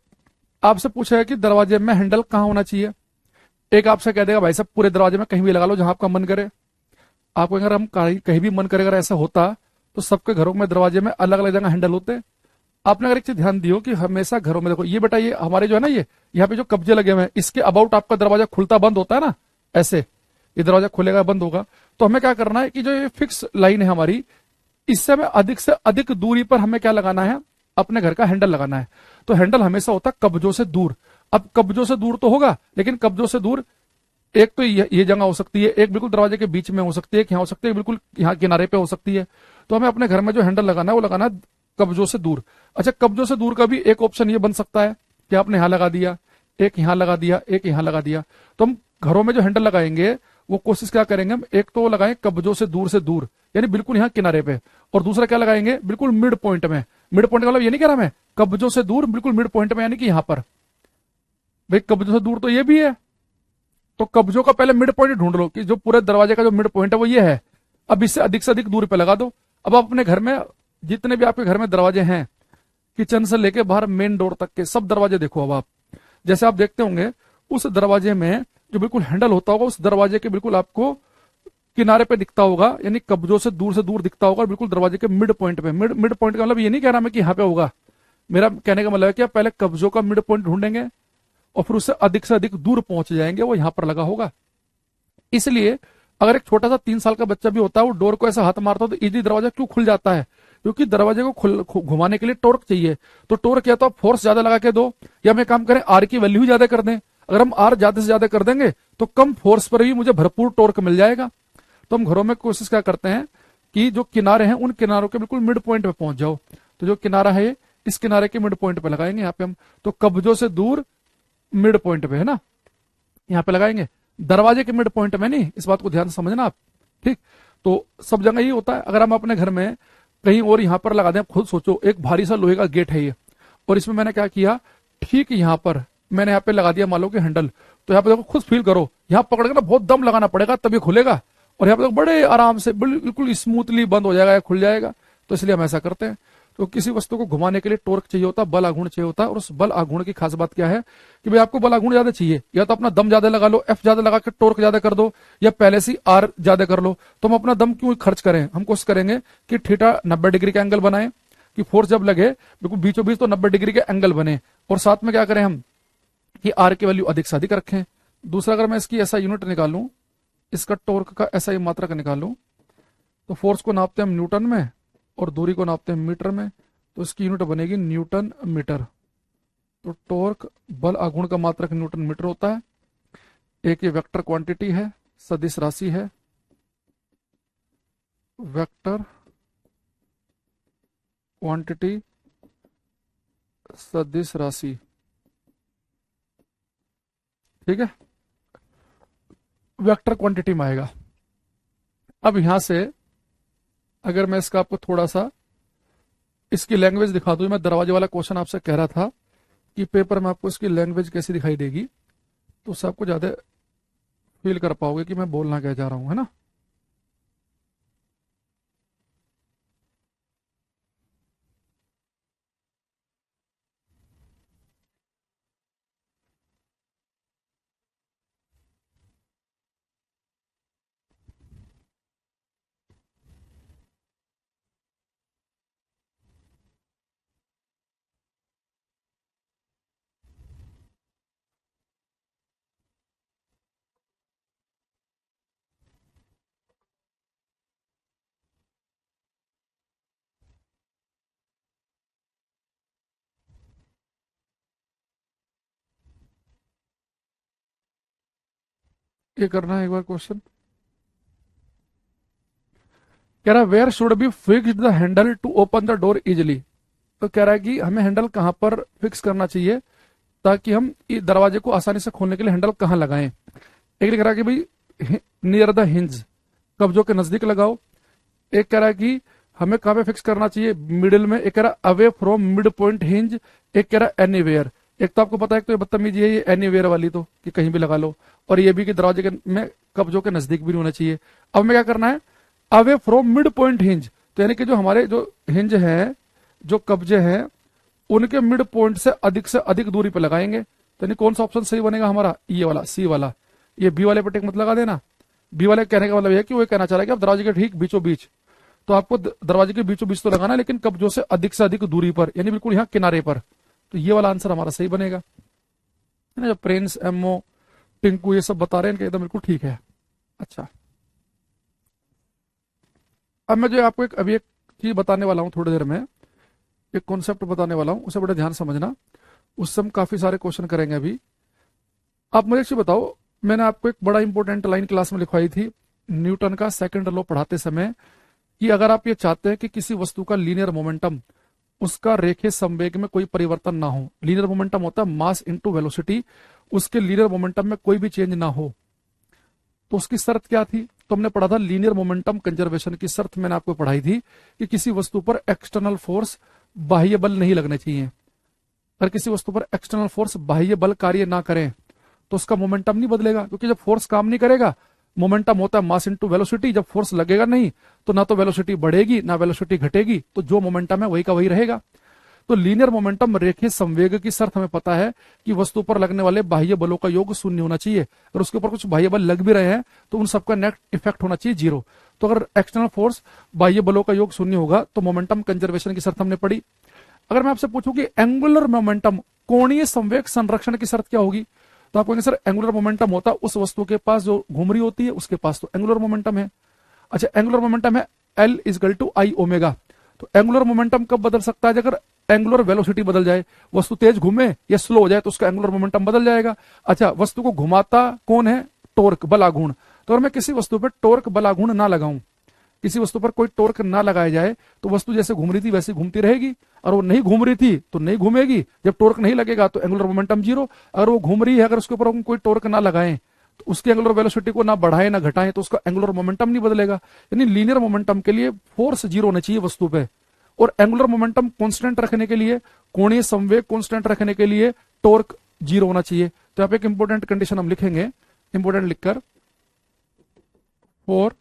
आपसे पूछा है कि दरवाजे में हैंडल कहाँ होना चाहिए। एक आपसे कह देगा भाई साहब पूरे दरवाजे में कहीं भी लगा लो जहां आपका मन करे। आपको अगर हम कहीं भी मन करे अगर ऐसा होता तो सबके घरों में दरवाजे में अलग अलग जगह हैंडल होते। आपने अगर एक चीज ध्यान दियो कि हमेशा घरों में देखो, ये बेटा ये हमारे जो है ना, ये यहाँ पे जो कब्जे लगे हुए हैं इसके अबाउट आपका दरवाजा खुलता बंद होता है ना, ऐसे ये दरवाजा खुलेगा बंद होगा। तो हमें क्या करना है कि जो ये फिक्स लाइन है हमारी, इससे हमें अधिक से अधिक दूरी पर हमें क्या लगाना है, अपने घर का हैंडल लगाना है। तो हैंडल हमेशा होता है कब्जों से दूर। अब कब्जों से दूर तो होगा, लेकिन कब्जों से दूर एक तो ये जगह हो सकती है, एक बिल्कुल दरवाजे के बीच में हो सकती है, एक यहाँ हो सकती है, बिल्कुल यहाँ किनारे पे हो सकती है। तो हमें अपने घर में जो हैंडल लगाना है वो लगाना है कब्जों से दूर। अच्छा, कब्जों से दूर का भी एक ऑप्शन ये बन सकता है कि आपने यहां लगा दिया, एक यहां लगा दिया, एक यहां लगा दिया। तो हम घरों में जो हैंडल लगाएंगे वो कोशिश क्या करेंगे, हम एक तो लगाएं कब्जों से दूर यानी बिल्कुल यहां किनारे पे, और दूसरा क्या लगाएंगे बिल्कुल मिड पॉइंट में। मिड पॉइंट का मतलब ये नहीं कह रहा मैं कब्जों से दूर, बिल्कुल मिड पॉइंट में, यानी कि यहां पर। भाई कब्जों से दूर तो ये भी है, तो कब्जों का पहले मिड पॉइंट ढूंढ लो कि जो पूरे दरवाजे का जो मिड पॉइंट है वो ये है। अब इससे अधिक दूर पे लगा दो। अब आप अपने घर में जितने भी आपके घर में दरवाजे हैं, किचन से लेके बाहर मेन डोर तक के सब दरवाजे देखो। अब आप जैसे आप देखते होंगे उस दरवाजे में जो बिल्कुल हैंडल होता होगा उस दरवाजे के बिल्कुल आपको किनारे पे दिखता होगा, यानी कब्जों से दूर दिखता होगा, बिल्कुल दरवाजे के मिड पॉइंट पे। मिड पॉइंट का मतलब ये नहीं कह रहा मैं कि यहाँ पे होगा, मेरा कहने का मतलब है कि आप पहले कब्जों का मिड पॉइंट ढूंढेंगे और फिर उससे अधिक दूर पहुंच जाएंगे, वो यहां पर लगा होगा। इसलिए अगर एक छोटा सा 3 साल का बच्चा भी होता है वो डोर को ऐसा हाथ मारता है तो इजी दरवाजा क्यों खुल जाता है, क्योंकि दरवाजे को घुमाने के लिए टॉर्क चाहिए। तो टॉर्क या तो आप फोर्स ज्यादा लगा के दो, या हम एक काम करें आर की वैल्यू ही ज्यादा कर दें। अगर हम आर ज्यादा से ज्यादा कर देंगे तो कम फोर्स पर भी मुझे भरपूर टॉर्क मिल जाएगा। तो हम घरों में कोशिश क्या करते हैं कि जो किनारे हैं उन किनारों के बिल्कुल मिड पॉइंट पे पहुंच जाओ। तो जो किनारा है इस किनारे के मिड पॉइंट पे लगाएंगे यहाँ पे हम, तो कब्जों से दूर मिड पॉइंट पे है ना, यहाँ पे लगाएंगे, दरवाजे के मिड पॉइंट में नहीं। इस बात को ध्यान से समझना आप, ठीक। तो सब जगह यही होता है। अगर हम अपने घर में कहीं और यहां पर लगा दें, खुद सोचो एक भारी सा लोहे का गेट है ये, और इसमें मैंने क्या किया, ठीक यहां पर मैंने यहाँ पे लगा दिया मान लो कि हैंडल। तो यहाँ पे देखो खुद फील करो, यहाँ पकड़ के ना बहुत दम लगाना पड़ेगा तभी खुलेगा, और यहाँ पे देखो बड़े आराम से बिल्कुल स्मूथली बंद हो जाएगा या खुल जाएगा। तो इसलिए हम ऐसा करते हैं। तो किसी वस्तु को घुमाने के लिए टॉर्क चाहिए होता है, बल आघूर्ण चाहिए होता है, और उस बल आघूर्ण की खास बात क्या है कि भाई आपको बल आघूर्ण ज्यादा चाहिए, या तो अपना दम ज्यादा लगा लो, एफ ज्यादा लगा के टॉर्क ज्यादा कर दो, या पहले से आर ज्यादा कर लो। तो हम अपना दम क्यों खर्च करें, हम कोशिश करेंगे कि थीटा 90 डिग्री का एंगल बनाए, कि फोर्स जब लगे बिल्कुल बीचों बीच तो 90 डिग्री के एंगल बने, और साथ में क्या करें हम कि आर की वैल्यू अधिक से अधिक रखें। दूसरा, अगर मैं इसकी ऐसा यूनिट निकालूं, इसका टॉर्क का ऐसा ही मात्रक निकालूं, तो फोर्स को नापते हैं हम न्यूटन में और दूरी को नापते हैं मीटर में, तो इसकी यूनिट बनेगी न्यूटन मीटर। तो टॉर्क बल आघूर्ण का मात्रक न्यूटन मीटर होता है। एक ये वेक्टर क्वांटिटी है, सदिश राशि है, वेक्टर क्वांटिटी सदिश राशि, ठीक है, वेक्टर क्वांटिटी में आएगा। अब यहां से अगर मैं इसका आपको थोड़ा सा इसकी लैंग्वेज दिखा दूं, मैं दरवाजे वाला क्वेश्चन आपसे कह रहा था कि पेपर में आपको इसकी लैंग्वेज कैसी दिखाई देगी, तो उससे आपको ज्यादा फील कर पाओगे कि मैं बोलना क्या चाह रहा हूं, है ना। ये करना है एक बार क्वेश्चन। कह रहा है where should be fixed the handle to open the door easily. तो कह रहा है कि हमें हैंडल कहां पर फिक्स करना चाहिए ताकि हम दरवाजे को आसानी से खोलने के लिए हैंडल कहां लगाएं। एक कह रहा है कि भाई नियर द हिंज, कब्जों के नजदीक लगाओ। एक कह रहा है कि हमें कहां पे फिक्स करना चाहिए, मिडिल में। एक कह रहा है away from mid point hinge. एक कह रहा है एनीवेयर। एक तो आपको पता है, एक तो ये बदतमीजी है ये एनीवेयर वाली, तो कि कहीं भी लगा लो, और ये भी कि दरवाजे के में कब्जों के नजदीक भी नहीं होना चाहिए। अब हमें क्या करना है, away from mid point hinge, तो यानी कि जो हमारे जो हिंज है जो कब्जे हैं उनके मिड पॉइंट से अधिक दूरी पर लगाएंगे। तो यानी कौन सा ऑप्शन सही बनेगा हमारा, ये वाला सी वाला। ये बी वाले पे टिक मत लगा देना। बी वाले कहने का मतलब यह कि वो कहना चाह रहा है कि आप दरवाजे के ठीक बीचों बीच, तो आपको दरवाजे के बीचों बीच तो लगाना है, लेकिन कब्जों से अधिक दूरी पर, यानी बिल्कुल यहाँ किनारे पर। तो ये वाला आंसर हमारा सही बनेगा, है ना। जो प्रिंस, एमओ, टिंकू ये सब बता रहे हैं, इनका एकदम बिल्कुल ठीक है। अच्छा, अब मैं जो आपको अभी एक चीज बताने वाला हूं, थोड़ी देर में एक कॉन्सेप्ट बताने वाला हूं, उसे बड़े ध्यान समझना। उससे हम काफी सारे क्वेश्चन करेंगे अभी। आप मुझे एक चीज बताओ, मैंने आपको एक बड़ा इंपॉर्टेंट लाइन क्लास में लिखवाई थी न्यूटन का सेकंड लॉ पढ़ाते समय, कि अगर आप ये चाहते हैं कि किसी वस्तु का लीनियर मोमेंटम, उसका रेखीय संवेग में कोई परिवर्तन ना हो, लीनियर मोमेंटम होता है मास इनटू वेलोसिटी, उसके लीनियर मोमेंटम में कोई भी चेंज ना हो, तो उसकी शर्त क्या थी। तो हमने पढ़ा था लीनियर मोमेंटम कंजर्वेशन की शर्त, मैंने आपको पढ़ाई थी कि किसी वस्तु पर एक्सटर्नल फोर्स, बाह्य बल नहीं लगने चाहिए। अगर किसी वस्तु पर एक्सटर्नल फोर्स, बाह्य बल कार्य ना करें तो उसका मोमेंटम नहीं बदलेगा, क्योंकि जब फोर्स काम नहीं करेगा, मोमेंटम होता है मास इनटू वेलोसिटी, जब फोर्स लगेगा नहीं तो ना तो वेलोसिटी बढ़ेगी ना वेलोसिटी घटेगी, तो जो मोमेंटम है वही का वही रहेगा। तो लीनियर मोमेंटम रेखीय संवेग की शर्त हमें पता है कि वस्तु पर लगने वाले बाह्य बलों का योग शून्य होना चाहिए, अगर उसके ऊपर कुछ बाह्य बल लग भी रहे हैं तो उन सबका नेट इफेक्ट होना चाहिए जीरो। तो अगर एक्सटर्नल फोर्स, बाह्य बलों का योग शून्य होगा तो मोमेंटम कंजर्वेशन की शर्त हमने पढ़ी। अगर मैं आपसे पूछूं कि एंगुलर मोमेंटम, कोणीय संवेग संरक्षण की शर्त क्या होगी, तो आप कहेंगे सर एंगुलर मोमेंटम होता है उस वस्तु के पास जो घूम रही होती है, उसके पास तो एंगुलर मोमेंटम है। अच्छा, एंगुलर मोमेंटम है L is equal to I omega. तो एंगुलर मोमेंटम कब बदल सकता है, अगर एंगुलर वेलोसिटी बदल जाए, वस्तु तेज घूमे या स्लो हो जाए तो उसका एंगुलर मोमेंटम बदल जाएगा। अच्छा, वस्तु को घुमाता कौन है, टोर्क, बलाघूर्ण। तो अगर मैं किसी वस्तु पर टोर्क बलाघूर्ण ना लगाऊं, किसी वस्तु पर कोई टोर्क ना लगाया जाए, तो वस्तु जैसे घूम रही थी वैसे घूमती रहेगी, और वो नहीं घूम रही थी तो नहीं घूमेगी। जब टोर्क नहीं लगेगा तो एंगुलर मोमेंटम जीरो। अगर वो घूम रही है, अगर उसके ऊपर हम कोई टोर्क ना लगाएं, तो उसकी एंगुलर वेलोसिटी को ना बढ़ाएं ना घटाएं, तो उसका एंगुलर मोमेंटम नहीं बदलेगा। यानी लीनियर मोमेंटम के लिए फोर्स जीरो होना चाहिए वस्तु पे, और एंगुलर मोमेंटम कांस्टेंट रखने के लिए, कोणीय संवेग कांस्टेंट रखने के लिए टॉर्क जीरो होना चाहिए। तो यहाँ पे एक इंपॉर्टेंट कंडीशन हम लिखेंगे, इंपॉर्टेंट लिखकर, for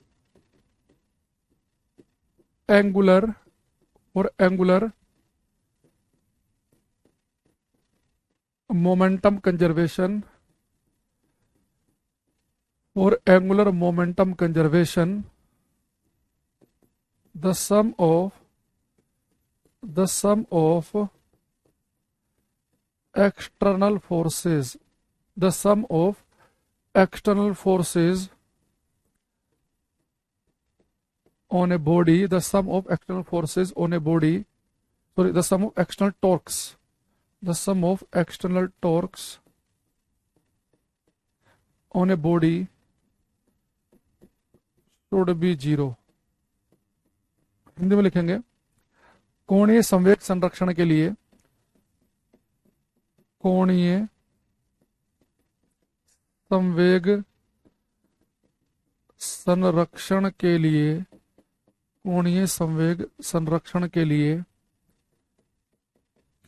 angular momentum conservation, for angular momentum conservation, the sum of external forces, the sum of external forces on a body, the sum of external forces on a body, sorry, the sum of external torques, the sum of external torques on a body should be zero. Hindi में लिखेंगे, कोणीय संवेग संरक्षण के लिए, कोणीय संवेग संरक्षण के लिए, कोणीय संवेग संरक्षण के लिए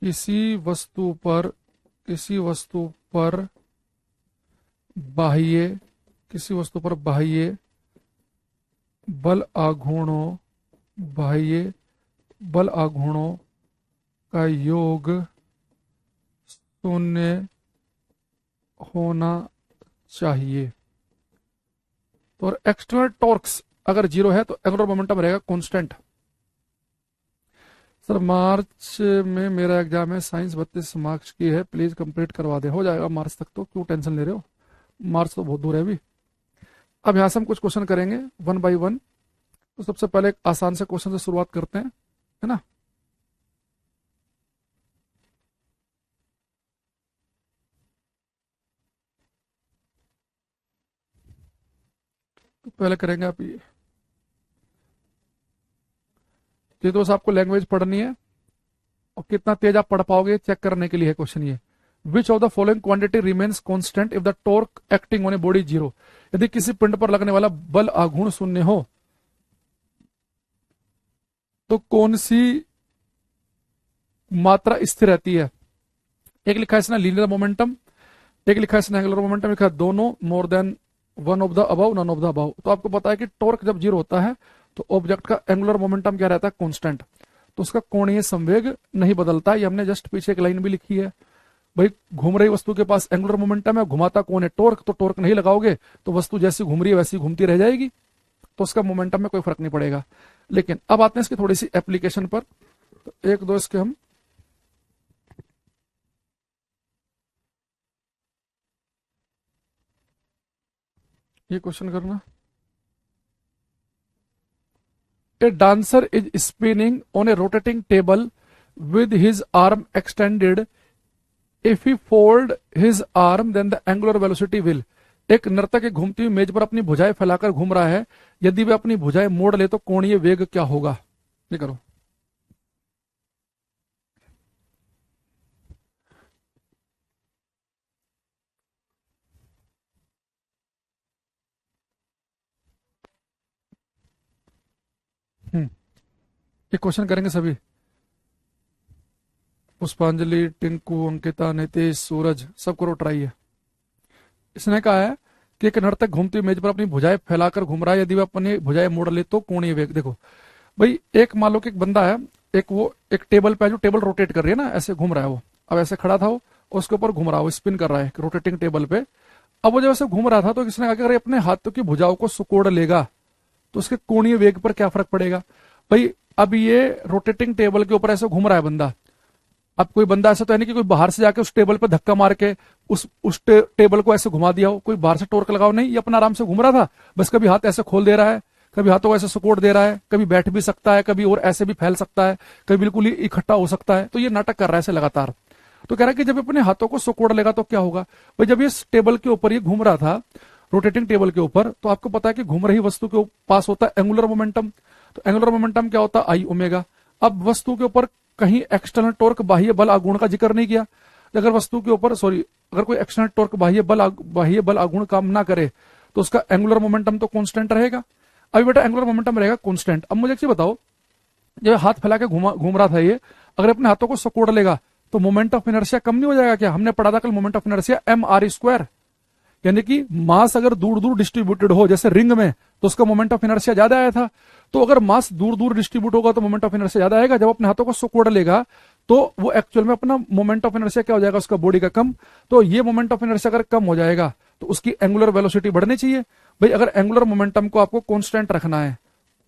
किसी वस्तु पर बाह्य बल आघूर्णों का योग शून्य होना चाहिए। तो और एक्सटर्नल टॉर्क्स अगर जीरो है तो एंगुलर मोमेंटम रहेगा कांस्टेंट। सर मार्च में मेरा एग्जाम है, साइंस 32 मार्क्स की है, प्लीज कंप्लीट करवा दे। हो जाएगा मार्च तक, तो क्यों टेंशन ले रहे हो, मार्च तो बहुत दूर है अभी। अब यहां से हम कुछ क्वेश्चन करेंगे वन बाय वन। तो सबसे पहले एक आसान से क्वेश्चन से शुरुआत करते हैं, है ना। तो पहले करेंगे आप ये तो आपको लैंग्वेज पढ़नी है और कितना तेज आप पढ़ पाओगे चेक करने के लिए है क्वेश्चन ये। Which of the following quantity remains constant if the torque acting on a body zero. यदि किसी पिंड पर लगने वाला बल आघूर्ण शून्य हो तो कौन सी मात्रा स्थिर रहती है। एक लिखा है इसने लीनियर मोमेंटम, एक लिखा है इसने एंगुलर मोमेंटम, लिखा है दोनों more than one of the above none of the above. तो आपको पता है कि टॉर्क जब जीरो होता है तो ऑब्जेक्ट का एंगुलर मोमेंटम क्या रहता है, कांस्टेंट। तो उसका कोणीय संवेग नहीं बदलता। ये हमने जस्ट पीछे एक लाइन भी लिखी है। भाई घूम रही वस्तु के पास एंगुलर मोमेंटम है, घुमाता कौन है? टॉर्क। तो टॉर्क नहीं लगाओगे तो वस्तु जैसी घूम रही है वैसी घूमती रह जाएगी, तो उसका मोमेंटम में कोई फर्क नहीं पड़ेगा। लेकिन अब आते हैं इसकी थोड़ी सी एप्लीकेशन पर। तो एक दो इसके हम ये क्वेश्चन करना। A dancer is spinning on a rotating table with his arm extended. If he fold his arm, then the angular velocity will. एक नर्तक एक घूमती हुई मेज पर अपनी भुजाएं फैलाकर घूम रहा है, यदि वह अपनी भुजाएं मोड़ ले तो कोणीय वेग क्या होगा? ये करो। ये क्वेश्चन करेंगे सभी। पुष्पांजलि, टिंकू, अंकिता, नितेश, सूरज, सब करो ट्राई है। इसने कहा है कि एक नर्तक घूमती हुई मेज पर अपनी भुजाएं फैलाकर घूम रहा है, यदि वह अपनी भुजाएं मोड़ ले तो कोणीय वेग। देखो भाई, एक मान लो कि एक बंदा है, एक वो एक टेबल पे है, जो टेबल रोटेट कर रही है ना, ऐसे घूम रहा है वो। अब ऐसे खड़ा था वो, उसके ऊपर घूम रहा है, वो स्पिन कर रहा है रोटेटिंग टेबल पे। अब वो जब ऐसे घूम रहा था तो किसने कहा कि अगर ये अपने हाथों की भुजाओं को सुकोड़ लेगा तो उसके कोणीय वेग पर क्या फर्क पड़ेगा? भाई अब ये रोटेटिंग टेबल के ऊपर ऐसे घूम रहा है बंदा। अब कोई बंदा ऐसा तो है नहीं कि कोई बाहर से जाके उस टेबल पर धक्का मार के टेबल को ऐसे घुमा दिया हो, कोई बाहर से टोर्क लगाओ, नहीं, ये अपना आराम से घूम रहा था। बस कभी हाथ ऐसे खोल दे रहा है, कभी हाथों को ऐसे सपोर्ट दे रहा है, कभी बैठ भी सकता है, कभी और ऐसे भी फैल सकता है, कभी बिल्कुल ही इकट्ठा हो सकता है। तो ये नाटक कर रहा है ऐसे लगातार। तो कह रहा है कि जब अपने हाथों को सकोड़ लेगा तो क्या होगा? भाई जब ये टेबल के ऊपर ये घूम रहा था, रोटेटिंग टेबल के ऊपर, तो आपको पता है कि घूम रही वस्तु के पास होता है एंगुलर मोमेंटम। तो एंगुलर मोमेंटम क्या होता है? आई ओमेगा। अब वस्तु के ऊपर कहीं एक्सटर्नल टॉर्क बाह्य बल आगुण का जिक्र नहीं किया। अगर वस्तु के ऊपर अगर कोई एक्सटर्नल टॉर्क बाह्य बल आगुण काम ना करे तो उसका एंगुलर मोमेंटम तो कांस्टेंट रहेगा। अभी बेटा एंगुलर मोमेंटम रहेगा कांस्टेंट। अब मुझे एक चीज बताओ, जब हाथ फैला के घूम रहा था ये, अगर अपने हाथों को सकोड़ लेगा तो मोमेंट ऑफ इनर्शिया कम नहीं हो जाएगा क्या? हमने पढ़ा था कल moment of inertia M R square, यानी कि मास अगर दूर दूर डिस्ट्रीब्यूटेड हो जैसे रिंग में तो उसका मोमेंट ऑफ इनर्शिया ज्यादा आया था। तो अगर मास दूर दूर डिस्ट्रीब्यूट होगा तो मोमेंट ऑफ इनर्शिया ज्यादा आएगा। जब अपने हाथों को सुकोड़ लेगा तो वो एक्चुअल में अपना मोमेंट ऑफ इनर्शिया क्या हो जाएगा? उसका बॉडी का कम। तो ये मोमेंट ऑफ इनर्शिया अगर कम हो जाएगा तो उसकी एंगुलर वेलोसिटी बढ़नी चाहिए। भाई अगर एंगुलर मोमेंटम को आपको कांस्टेंट रखना है,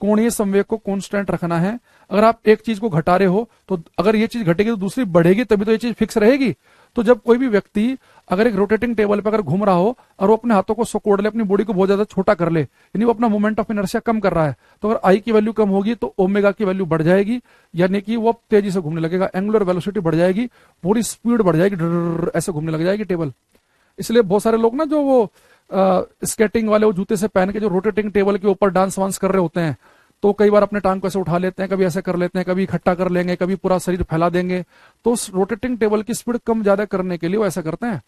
कोणीय संवेग को कांस्टेंट रखना है, अगर आप एक चीज को घटा रहे हो तो अगर ये चीज घटेगी तो दूसरी बढ़ेगी, तभी तो ये चीज फिक्स रहेगी। तो जब कोई भी व्यक्ति अगर एक रोटेटिंग टेबल पर अगर घूम रहा हो और वो अपने हाथों को सकोड़ ले, अपनी बॉडी को बहुत ज्यादा छोटा कर ले, यानी वो अपना मोमेंट ऑफ इनर्शिया कम कर रहा है, तो अगर आई की वैल्यू कम होगी तो ओमेगा की वैल्यू बढ़ जाएगी, यानी कि वो तेजी से घूमने लगेगा, एंगुलर वेलोसिटी बढ़ जाएगी, पूरी स्पीड बढ़ जाएगी, ऐसे घूमने लग जाएगी टेबल। इसलिए बहुत सारे लोग ना जो वो स्केटिंग वाले वो जूते से पहन के जो रोटेटिंग टेबल के ऊपर डांस वांस कर रहे होते हैं, तो कई बार अपने टांग को ऐसे उठा लेते हैं, कभी ऐसे कर लेते हैं, कभी इकट्ठा कर लेंगे, कभी पूरा शरीर फैला देंगे। तो उस रोटेटिंग टेबल की स्पीड कम ज्यादा करने के लिए वो ऐसा करते हैं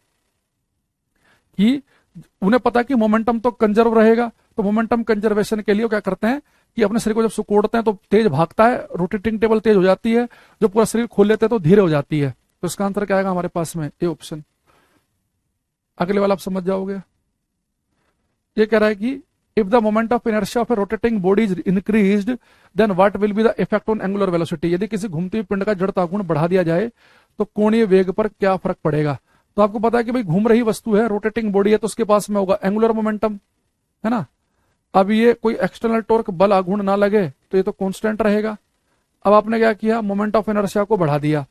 कि उन्हें पता है कि मोमेंटम तो कंजर्व रहेगा। तो मोमेंटम कंजर्वेशन के लिए क्या करते हैं कि अपने शरीर को जब सुकोड़ते हैं तो तेज भागता है, रोटेटिंग टेबल तेज हो जाती है, जो पूरा शरीर खोल लेते हैं तो धीरे हो जाती है। तो इसका आंसर क्या आएगा हमारे पास में? A option. अगले वाला आप समझ जाओगे। ये कह रहा है कि if the moment of inertia of a rotating body is increased, then what will be the effect on angular velocity? यदि किसी घूमती हुई पिंड का जड़ता गुण बढ़ा दिया जाए तो कोणीय वेग पर क्या फर्क पड़ेगा? तो आपको पता है कि भाई घूम रही वस्तु है, रोटेटिंग बॉडी है, तो उसके पास में होगा एंगुलर मोमेंटम, है ना। अब ये कोई एक्सटर्नल टॉर्क बल आघूर्ण ना लगे तो ये तो कांस्टेंट रहेगा। अब आपने क्या किया? मोमेंट ऑफ इनर्शिया को बढ़ा दिया।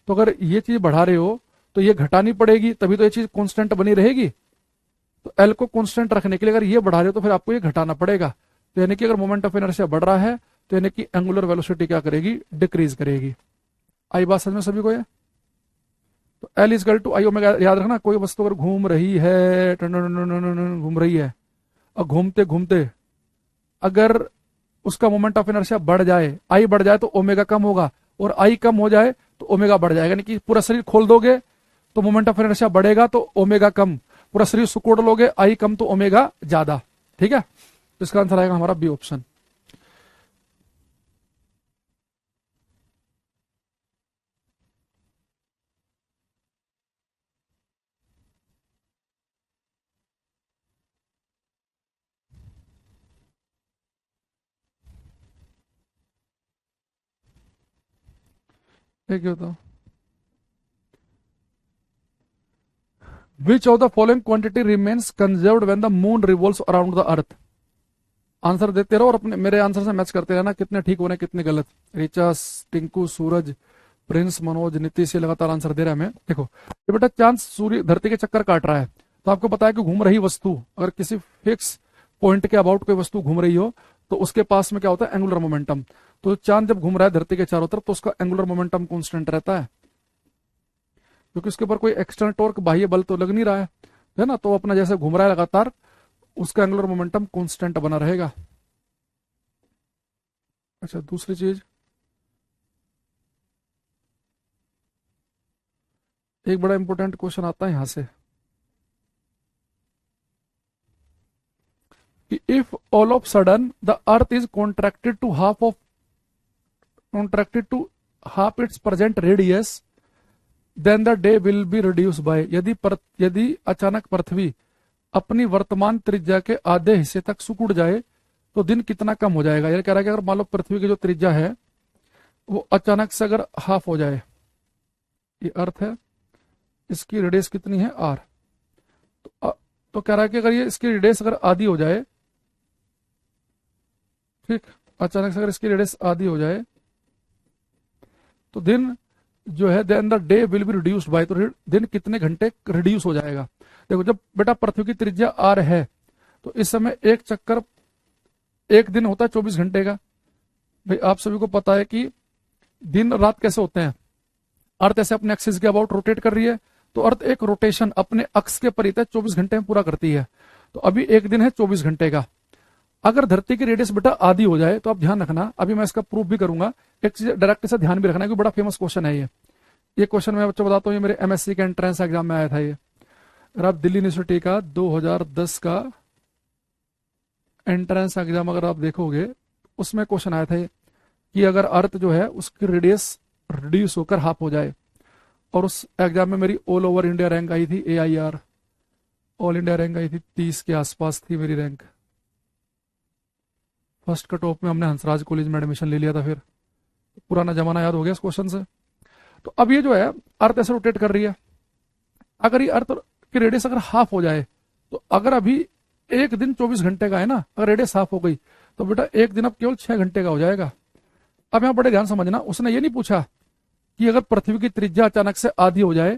तो अगर ये चीज बढ़ा रहे हो तो ये घटानी पड़ेगी, तभी तो ये चीज कांस्टेंट बनी रहेगी। तो एल को कांस्टेंट रखने के लिए अगर ये बढ़ा रहे हो तो फिर आपको ये घटाना पड़ेगा। तो यानी कि अगर मोमेंट ऑफ इनर्शिया बढ़ रहा है तो यानी कि एंगुलर वेलोसिटी क्या करेगी? डिक्रीज करेगी। आई बात समझ में सभी को? ये तो L is equal to I omega. याद रखना, कोई वस्तु अगर घूम रही है, घूम रही है, और घूमते घूमते अगर उसका मोमेंट ऑफ इनर्शिया बढ़ जाए, आई बढ़ जाए तो ओमेगा कम होगा, और आई कम हो जाए तो ओमेगा बढ़ जाएगा। यानी कि पूरा शरीर खोल दोगे तो मोमेंट ऑफ इनर्शिया बढ़ेगा तो ओमेगा कम, पूरा शरीर सुकोड़ लोगे आई कम तो ओमेगा ज्यादा। ठीक है, तो इसका आंसर आएगा हमारा बी ऑप्शन। एक ये बताओ, which of the following quantity remains conserved when the moon revolves around the earth. Answer देते रहो और अपने मेरे आंसर से मैच करते रहना, कितने ठीक हो रहे हैं कितने गलत। रिचा, टिंकू, सूरज, प्रिंस, मनोज, नीतीश ये लगातार आंसर दे रहा है हमें। देखो ये बेटा चांद सूर्य धरती के चक्कर काट रहा है, तो आपको पता है कि घूम रही वस्तु अगर किसी फिक्स पॉइंट के अबाउट कोई वस्तु घूम रही हो तो उसके पास में क्या होता है, एंगुलर मोमेंटम। तो चांद जब घूम रहा है धरती के चारों तरफ तो उसका एंगुलर मोमेंटम कांस्टेंट रहता है, क्योंकि उसके ऊपर कोई एक्सटर्नल टॉर्क बाह्य बल तो लग नहीं रहा है ना, तो अपना जैसे घूम रहा है लगातार उसका एंगुलर मोमेंटम कांस्टेंट बना रहेगा। अच्छा दूसरी चीज, एक बड़ा इंपॉर्टेंट क्वेश्चन आता है यहां से कि if all of sudden the earth is contracted to half its present radius then the day will be reduce by. यदि अचानक पृथ्वी अपनी वर्तमान त्रिज्या के आधे हिस्से तक सिकुड़ जाए तो दिन कितना कम हो जाएगा। ये कह रहा है कि अगर मान लो पृथ्वी की जो त्रिज्या है वो अचानक से अगर हाफ हो जाए, ये अर्थ है, इसकी रेडियस कितनी है आर, तो कह रहा है कि अगर ये इसकी रेडियस अगर आधी हो जाए, ठीक, अचानक से अगर इसकी रेडियस आधी हो जाए तो दिन जो है then the day will be reduced by, तो दिन कितने घंटे रिड्यूस हो जाएगा। देखो जब बेटा पृथ्वी की त्रिज्या आर है तो इस समय एक चक्कर एक दिन होता है 24 घंटे का। भाई आप सभी को पता है कि दिन रात कैसे होते हैं, अर्थ ऐसे अपने एक्सिस के अबाउट रोटेट कर रही है तो अर्थ एक रोटेशन अपने अक्ष के परितः 24 घंटे में पूरा करती है। तो अभी एक दिन है 24 घंटे का, अगर धरती की रेडियस बेटा आधी हो जाए तो आप ध्यान रखना, अभी मैं इसका प्रूफ भी करूंगा, एक चीज डायरेक्ट से ध्यान भी रखना है, बड़ा फेमस क्वेश्चन है ये क्वेश्चन मैं बच्चों बताता हूँ, ये मेरे एमएससी के एंट्रेंस एग्जाम में आया था ये। अगर आप दिल्ली यूनिवर्सिटी का 2010 का एंट्रेंस एग्जाम अगर आप देखोगे उसमें क्वेश्चन आया था कि अगर अर्थ जो है उसकी रेडियस रिड्यूस होकर हाफ हो जाए, और उस एग्जाम में मेरी ऑल ओवर इंडिया रैंक आई थी AIR, ऑल इंडिया रैंक आई थी 30 के आसपास थी मेरी रैंक। फर्स्ट कट ऑफ में हमने हंसराज कॉलेज में एडमिशन ले लिया था, फिर पुराना जमाना याद हो गया इस क्वेश्चन से। तो अब ये जो है अर्थ ऐसे रोटेट कर रही है, अगर ये अर्थ की रेडियस अगर हाफ हो जाए, तो अगर अभी एक दिन 24 घंटे का है ना, अगर रेडियस हाफ हो गई तो बेटा एक दिन अब केवल 6 घंटे का हो जाएगा। अब यहां बड़े ध्यान समझना, उसने ये नहीं पूछा कि अगर पृथ्वी की त्रिज्या अचानक से आधी हो जाए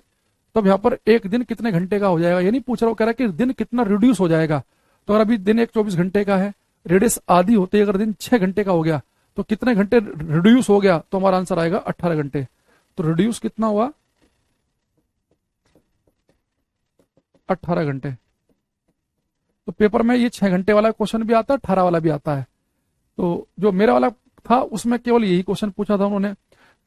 तब यहां पर एक दिन कितने घंटे का हो जाएगा, ये नहीं पूछ रहा, वो कह रहा है कि दिन कितना रिड्यूस हो जाएगा। तो अगर अभी दिन एक 24 घंटे का है, रेडियस आधी होते ही अगर दिन 6 घंटे का हो गया तो कितने घंटे रिड्यूस हो गया, तो हमारा आंसर आएगा 18 घंटे। तो रिड्यूस कितना हुआ, 18 घंटे। तो पेपर में ये 6 घंटे वाला क्वेश्चन भी आता है, 18 वाला भी आता है। तो जो मेरा वाला था उसमें केवल यही क्वेश्चन पूछा था उन्होंने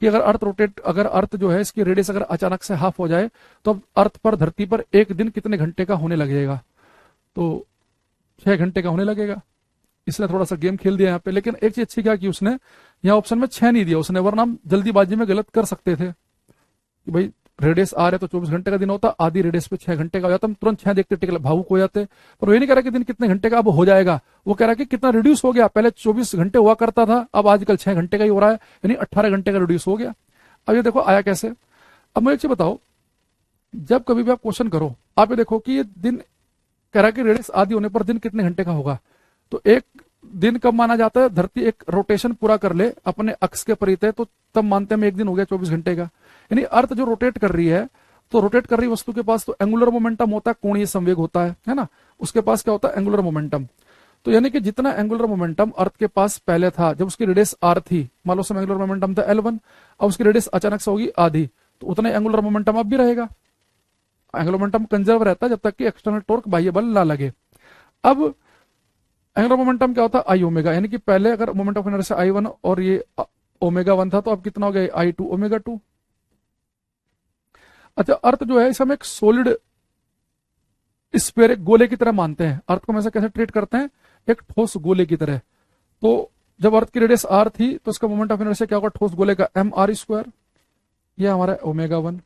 कि अगर अर्थ जो है इसकी रेडियस अगर अचानक से हाफ हो जाए तो अब अर्थ पर धरती पर एक दिन कितने घंटे का होने लगेगा, तो 6 घंटे का होने लगेगा। इसने थोड़ा सा गेम खेल दिया यहाँ पे, लेकिन एक चीज अच्छी क्या की उसने यहाँ ऑप्शन में 6 नहीं दिया उसने, वरना हम जल्दीबाजी में गलत कर सकते थे कि भाई रेडियस आ रहे तो 24 घंटे का दिन होता, आधी रेडियस पे 6 घंटे का हो जाता, हम तुरंत 6 देखते टिक भावुक हो जाते। पर वो ये नहीं कह रहा कि दिन कितने घंटे का अब हो जाएगा, वो कह रहा कि कितना रिड्यूस हो गया, पहले 24 घंटे हुआ करता था अब आजकल 6 घंटे का ही हो रहा है, यानी 18 घंटे का रिड्यूस हो गया। अब ये देखो आया कैसे। अब मैं एक चीज बताओ, जब कभी भी आप क्वेश्चन करो आप ये देखो कि ये दिन कह रहा है कि रेडियस आधी होने पर दिन कितने घंटे का होगा, तो एक दिन कब माना जाता है, धरती एक रोटेशन पूरा कर ले अपने अक्ष के परितः, तो तब मानते हैं एक दिन हो गया 24 घंटे का। यानी अर्थ जो रोटेट कर रही है, तो रोटेट कर रही वस्तु के पास तो एंगुलर मोमेंटम होता है, कोणीय संवेग होता है ना, उसके पास क्या होता है, एंगुलर मोमेंटम। तो यानी कि जितना एंगुलर मोमेंटम अर्थ के पास पहले था जब उसकी रेडियस आर थी, मान लो एंगुलर मोमेंटम था L1, अब उसकी रेडियस अचानक से होगी आधी, तो उतना एंगुलर मोमेंटम अब भी रहेगा। एंगुलर मोमेंटम कंजर्व रहता है जब तक कि एक्सटर्नल टॉर्क बाह्य बल ना लगे। अब एंगुलर मोमेंटम क्या होता है, आई ओमेगा, यानी कि पहले अगर मोमेंट ऑफ इनर्शिया I1 और ये ओमेगा 1 था, तो अब कितना हो गया I2 ओमेगा 2। अच्छा अर्थ जो है इसे हम एक सॉलिड स्फीयर, एक गोले की तरह मानते हैं। अर्थ को हम ऐसा कैसे ट्रीट करते हैं, एक ठोस गोले की तरह। तो जब अर्थ की रेडियस r थी तो उसका मोमेंट ऑफ इनर्शिया क्या होगा, ठोस गोले का mr², ये हमारा ओमेगा 1।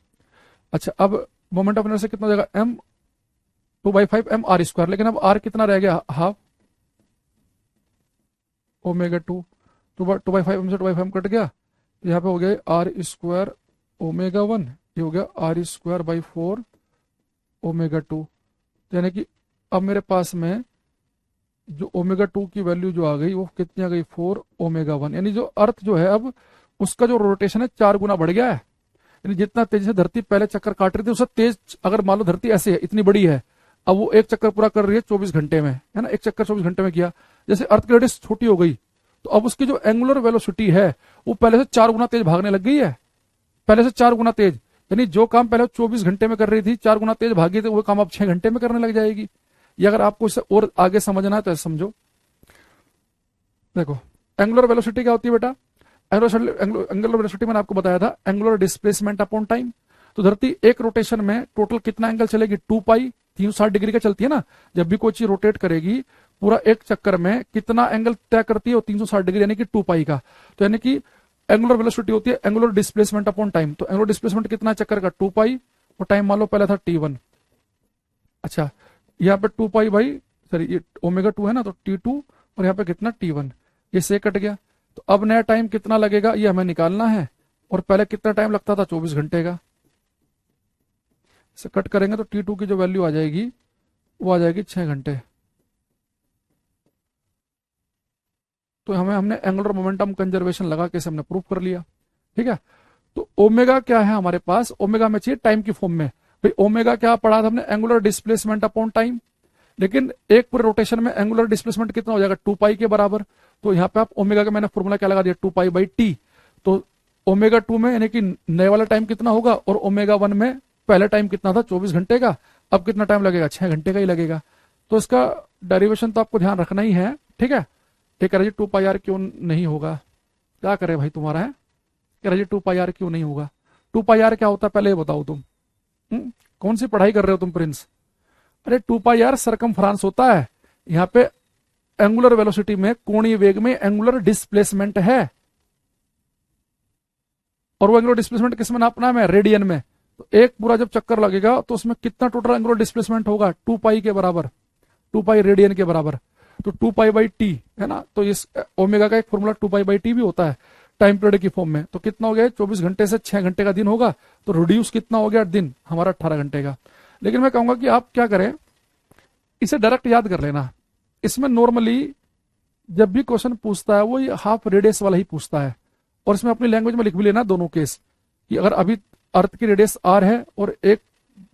अच्छा अब मोमेंट ऑफ इनर्शिया कितना हो जाएगा, m2/5 mr², लेकिन अब r कितना रह गया, हाफ ओमेगा 2, 2/5 से 2/5 कट गया, तो यहाँ पे हो गया r² ओमेगा 1, ये हो गया r² / 4 ओमेगा 2। यानी कि अब मेरे पास में जो ओमेगा 2 की वैल्यू जो आ गई वो कितनी आ गई, 4 ओमेगा 1। यानी जो अर्थ जो है अब उसका जो रोटेशन है 4 गुना बढ़ गया है। यानी जितना तेजी से धरती पहले चक्कर काट रही थी उससे तेज, अगर मान लो धरती ऐसे है इतनी बड़ी है, अब वो एक चक्कर पूरा कर रही है 24 घंटे में, है ना, एक चक्कर 24 घंटे में किया। जैसे अर्थ की रेडियस छोटी हो गई तो अब उसकी जो एंगुलर वेलोसिटी है वो पहले से 4 गुना तेज भागने लग गई है, पहले से 4 गुना तेज। यानी जो काम पहले 24 घंटे में कर रही थी 4 गुना तेज भागी थी, वो काम अब 6 घंटे में करने लग जाएगी। ये अगर आपको इससे और आगे समझना है तो ऐसे समझो। देखो एंगुलर वेलोसिटी क्या होती है बेटा, एंगुलर वेलोसिटी मैंने आपको बताया था एंगुलर डिस्प्लेसमेंट अपॉन टाइम। तो धरती एक रोटेशन में टोटल कितना एंगल चलेगी, 2 पाई, 360 डिग्री का चलती है ना। जब भी कोई चीज रोटेट करेगी पूरा एक चक्कर में कितना एंगल तय करती है, वो 360 डिग्री यानी कि 2 पाई का। तो यानी कि एंगुलर वेलोसिटी होती है एंगुलर डिस्प्लेसमेंट अपॉन टाइम। तो एंगुलर डिस्प्लेसमेंट कितना चक्कर का, 2 पाई, और टाइम मान लो पहले था t1। अच्छा यहाँ पे 2 पाई बाई, सॉरी ये ओमेगा 2 है ना, तो t2, और यहाँ पे कितना t1, ये से कट गया। तो अब नया टाइम कितना लगेगा ये हमें निकालना है, और पहले कितना टाइम लगता था 24 घंटे का। इसे कट करेंगे तो t2 की जो वैल्यू आ जाएगी वो आ जाएगी 6 घंटे। तो हमने एंगुलर मोमेंटम कंजर्वेशन लगा के इसे हमने प्रूफ कर लिया। ठीक है, तो ओमेगा क्या है हमारे पास, ओमेगा में चाहिए टाइम की फॉर्म में। भाई ओमेगा क्या पढ़ा था हमने, एंगुलर डिस्प्लेसमेंट अपॉन टाइम। लेकिन एक पूरे रोटेशन में एंगुलर डिस्प्लेसमेंट कितना हो जाएगा, 2 पाई के बराबर। तो यहाँ पे आप ओमेगा का मैंने फॉर्मूला क्या लगा दिया, 2 पाई/t। तो ओमेगा 2 में यानी कि नए वाला टाइम कितना होगा, और ओमेगा 1 में पहले टाइम कितना था 24 घंटे का, अब कितना टाइम लगेगा, 6 घंटे का ही लगेगा। तो इसका डेरिवेशन तो आपको ध्यान रखना ही है। ठीक है, ये कह रहे 2 पाई r क्यों नहीं होगा, क्या करे भाई तुम्हारा है, कह रहे 2 पाई r क्यों नहीं होगा। 2 पाई r क्या होता है पहले ये बताओ तुम, कौन सी पढ़ाई कर रहे हो तुम प्रिंस। अरे 2 पाई r सरकमफ्रांस होता है। यहाँ पे एंगुलर वेलोसिटी में, कोणीय वेग में एंगुलर डिस्प्लेसमेंट है, और वो एंगुलर डिस्प्लेसमेंट किस में नापना है, मैं रेडियन में। तो एक पूरा जब चक्कर लगेगा तो उसमें कितना टोटल एंगुलर डिस्प्लेसमेंट होगा, 2 पाई के बराबर, 2 पाई रेडियन के बराबर। तो 2 पाई/t है ना, तो इस ओमेगा का एक फॉर्मूला 2 पाई/t भी होता है टाइम पीरियड की फॉर्म में। तो कितना हो गया, 24 घंटे से 6 घंटे का दिन होगा, तो रिड्यूस कितना हो गया दिन हमारा, 18 घंटे का। लेकिन मैं कहूंगा कि आप क्या करें, इसे डायरेक्ट याद कर लेना। इसमें नॉर्मली जब भी क्वेश्चन पूछता है वो ये हाफ रेडियस वाला ही पूछता है, और इसमें अपनी लैंग्वेज में लिख भी लेना दोनों केस, कि अगर अभी अर्थ की रेडियस r है और एक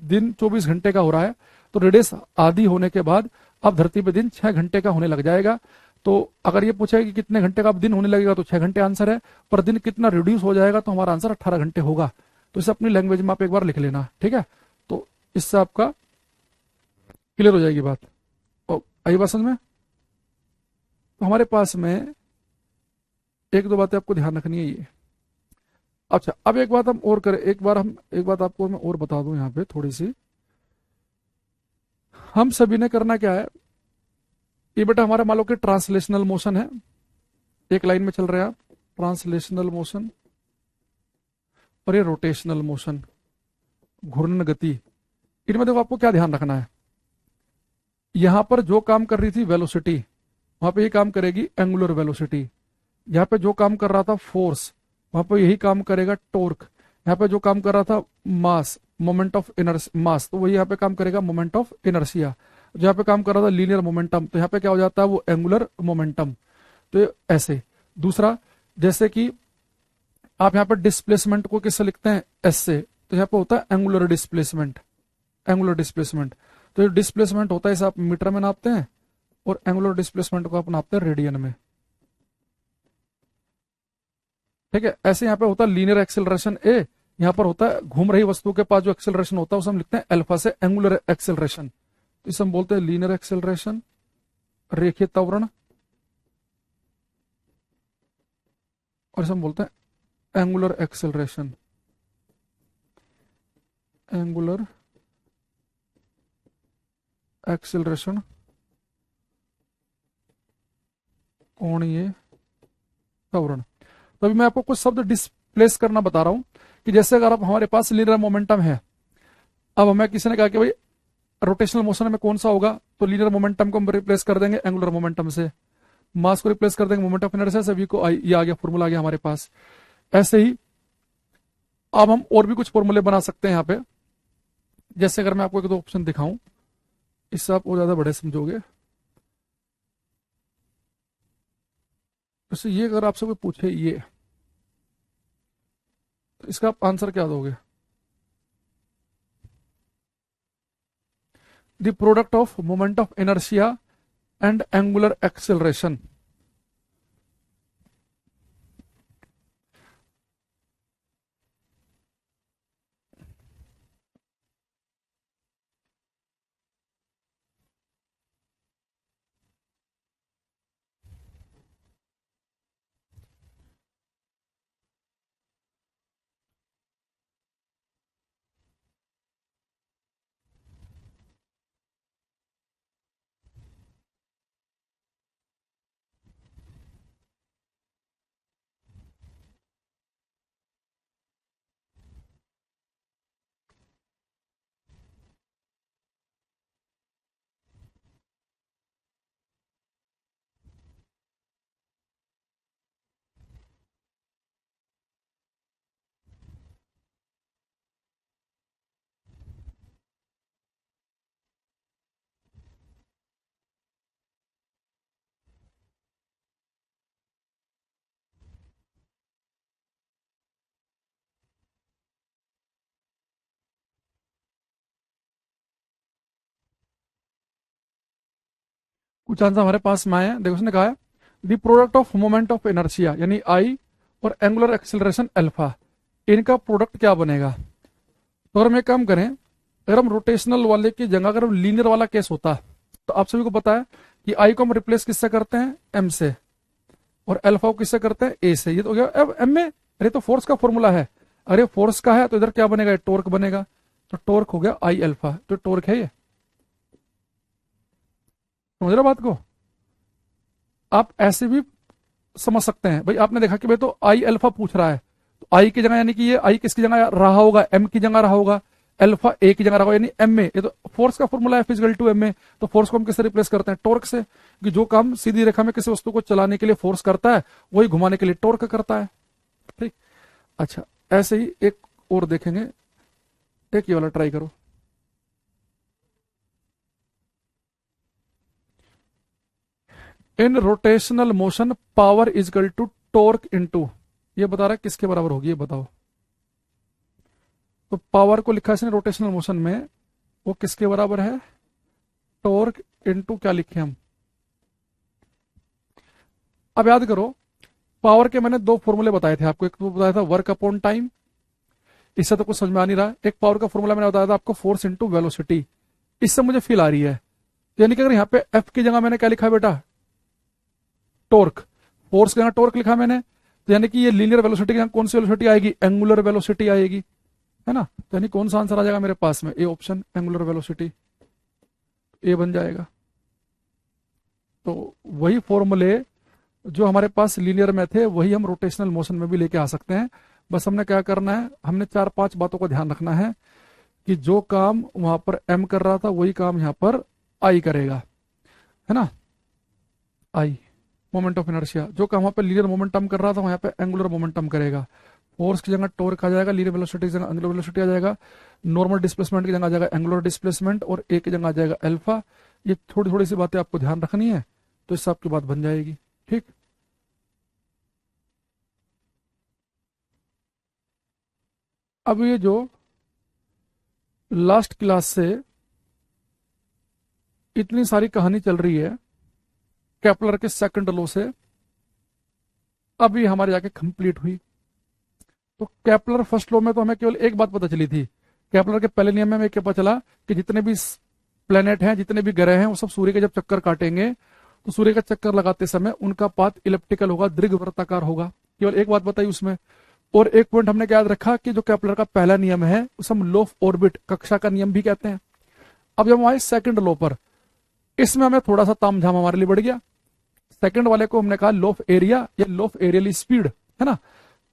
दिन 24 घंटे का हो रहा है, तो रेडियस आधी होने के बाद अब धरती पे दिन 6 घंटे का होने लग जाएगा। तो अगर ये पूछा कि कितने घंटे का अब दिन होने लगेगा, तो 6 घंटे आंसर है, पर दिन कितना रिड्यूस हो जाएगा, तो हमारा आंसर 18 घंटे होगा। तो इसे अपनी लैंग्वेज में आप एक बार लिख लेना। ठीक है, तो इससे आपका क्लियर हो जाएगी बात। और आई बात समझ में। तो हमारे पास में एक दो बातें आपको ध्यान रखनी है ये। अच्छा अब एक बात हम और करें, एक बात आपको मैं और बता दूं यहाँ पे थोड़ी सी। हम सभी ने करना क्या है, ये बेटा हमारा मान लो कि ट्रांसलेशनल मोशन है, एक लाइन में चल रहे हैं आप, ट्रांसलेशनल मोशन, और ये रोटेशनल मोशन, घूर्णन गति। इनमें देखो आपको क्या ध्यान रखना है, यहां पर जो काम कर रही थी वेलोसिटी, वहां पे ये काम करेगी एंगुलर वेलोसिटी। यहाँ पे जो काम कर रहा था फोर्स, वहां पे यही काम करेगा टॉर्क। यहाँ पे जो काम कर रहा था मास, मोमेंट ऑफ इनर्शिया, मास, तो वही यहाँ पे काम करेगा मोमेंट ऑफ इनर्शिया। जो यहाँ पे काम कर रहा था लीनियर मोमेंटम, तो यहाँ पे क्या हो जाता है वो एंगुलर मोमेंटम। तो ऐसे दूसरा, जैसे कि आप यहाँ पे डिस्प्लेसमेंट को किससे लिखते हैं, एस से, तो यहाँ पे होता है एंगुलर डिस्प्लेसमेंट, एंगुलर डिस्प्लेसमेंट। तो ये डिस्प्लेसमेंट होता है इसे आप मीटर में नापते हैं, और एंगुलर डिस्प्लेसमेंट को आप नापते हैं रेडियन में। ठीक है, ऐसे यहाँ पे होता है लीनियर एक्सेलरेशन ए, यहाँ पर होता है घूम रही वस्तु के पास जो एक्सेलरेशन होता है उसे हम लिखते हैं अल्फा से, एंगुलर एक्सेलरेशन। तो इसे हम बोलते हैं लीनियर एक्सेलरेशन, रेखीय त्वरण, और इसे हम बोलते हैं एंगुलर एक्सेलरेशन, एंगुलर एक्सेलरेशन, कोणीय त्वरण। तो अभी मैं आपको कुछ शब्द डिस्प्लेस करना बता रहा हूं, कि जैसे अगर आप हमारे पास लीनियर मोमेंटम है, अब हमें किसी ने कहा कि भाई रोटेशनल मोशन में कौन सा होगा, तो लीनियर मोमेंटम को हम रिप्लेस कर देंगे एंगुलर मोमेंटम से, मास को रिप्लेस कर देंगे मोमेंट ऑफ इनर्शिया से, वी को ये आ गया, फॉर्मूला आ गया हमारे पास। ऐसे ही अब हम और भी कुछ फॉर्मूले बना सकते हैं यहाँ पे। जैसे अगर मैं आपको एक दो ऑप्शन दिखाऊं, इससे आप और ज्यादा बड़े समझोगे। जैसे ये अगर आपसे कोई पूछे ये, तो इसका आप आंसर क्या दोगे? The product of moment of inertia and angular acceleration. कुछ आंसर हमारे पास में आए हैं। देखो उसने कहा है the product of moment of inertia यानी आई और एंगुलर एक्सेलरेशन अल्फा, इनका प्रोडक्ट क्या बनेगा? तो अगर हम एक काम करें, अगर हम रोटेशनल वाले की जगह अगर हम लीनियर वाला केस होता, तो आप सभी को पता है कि आई को हम रिप्लेस किससे करते हैं? एम से, और अल्फा को किससे करते हैं? ए से। ये तो हो गया अब एम में। अरे तो फोर्स का फॉर्मूला है, अरे फोर्स का है तो इधर क्या बनेगा? टॉर्क बनेगा। तो टॉर्क हो गया आई अल्फा, तो टॉर्क है ये। समझ रहे बात को? आप ऐसे भी समझ सकते हैं भाई, आपने देखा कि भाई तो आई अल्फा पूछ रहा है, तो आई की जगह यानी कि ये आई किसकी जगह रहा होगा? एम की जगह रहा होगा, अल्फा ए की जगह रहा होगा, यानी एम में। ये तो फोर्स का फॉर्मूला है फिजिकल टू एम में। तो फोर्स को हम किससे रिप्लेस करते हैं? टॉर्क से। कि जो काम सीधी रेखा में किसी वस्तु को चलाने के लिए फोर्स करता है, वही घुमाने के लिए टॉर्क करता है। ठीक। अच्छा, ऐसे ही एक और देखेंगे, एक ये वाला ट्राई करो। In rotational motion power is equal to torque into, ये बता रहा है किसके बराबर होगी? ये बताओ। तो पावर को लिखा है इसने रोटेशनल मोशन में, वो किसके बराबर है? टॉर्क इनटू क्या लिखे हम? अब याद करो, पावर के मैंने दो फॉर्मूले बताए थे आपको। एक तो बताया था वर्क अपॉन टाइम, इससे तो कुछ समझ में आ नहीं रहा है। एक पावर का फॉर्मूला मैंने बताया था आपको फोर्स इनटू वेलोसिटी, इससे मुझे फील आ रही है। यानी कि अगर यहाँ पे एफ की जगह मैंने क्या लिखा है बेटा? टॉर्क। फोर्स की जगह टॉर्क लिखा मैंने, तो यानी कि ये लीनियर वेलोसिटी की जगह कौन सी वेलोसिटी आएगी? एंगुलर वेलोसिटी आएगी, है ना? तो यानी कौन सा आंसर आ जाएगा मेरे पास में? ए ऑप्शन, एंगुलर वेलोसिटी, ए बन जाएगा। तो वही फॉर्मूले जो हमारे पास लीनियर में थे, वही हम रोटेशनल मोशन में भी लेके आ सकते हैं। बस हमने क्या करना है, हमने 4-5 बातों को ध्यान रखना है कि जो काम वहां पर एम कर रहा था, वही काम यहाँ पर आई करेगा, है ना? आई मोमेंट ऑफ इनर्शिया, जो काम वहां पे लीनियर मोमेंटम कर रहा था, वहां पे एंगुलर मोमेंटम करेगा। फोर्स की जगह टॉर्क आ जाएगा, लीनियर वेलोसिटी की जगह एंगुलर वेलोसिटी आ जाएगा, नॉर्मल डिस्प्लेसमेंट की जगह आ जाएगा एंगुलर डिस्प्लेसमेंट, और ए की जगह आ जाएगा अल्फा। ये थोड़ी थोड़ी सी बातें आपको ध्यान रखनी है, तो इससे आपकी बात बन जाएगी। ठीक। अब ये जो लास्ट क्लास से इतनी सारी कहानी चल रही है केपलर के सेकंड लॉ से, अभी हमारे जाके कंप्लीट हुई। तो केपलर फर्स्ट लॉ में तो हमें केवल एक बात पता चली थी। केपलर के पहले नियम में हमें क्या पता चला कि जितने भी प्लेनेट हैं, जितने भी ग्रह हैं, वो सब सूर्य के जब चक्कर काटेंगे, तो सूर्य का चक्कर लगाते समय उनका पाथ इलिप्टिकल होगा, दीर्घवृत्ताकार होगा। केवल एक बात बताई उसमें। और एक पॉइंट हमने क्या याद रखा कि जो केपलर का पहला नियम है, उसे हम लॉ ऑफ ऑर्बिट, कक्षा का नियम भी कहते हैं। अब जब हम आए सेकंड लॉ पर, इसमें हमें थोड़ा सा तामझाम हमारे लिए बढ़ गया। सेकंड वाले को हमने कहा लॉ ऑफ एरिया या लॉ ऑफ एरियल स्पीड, है ना?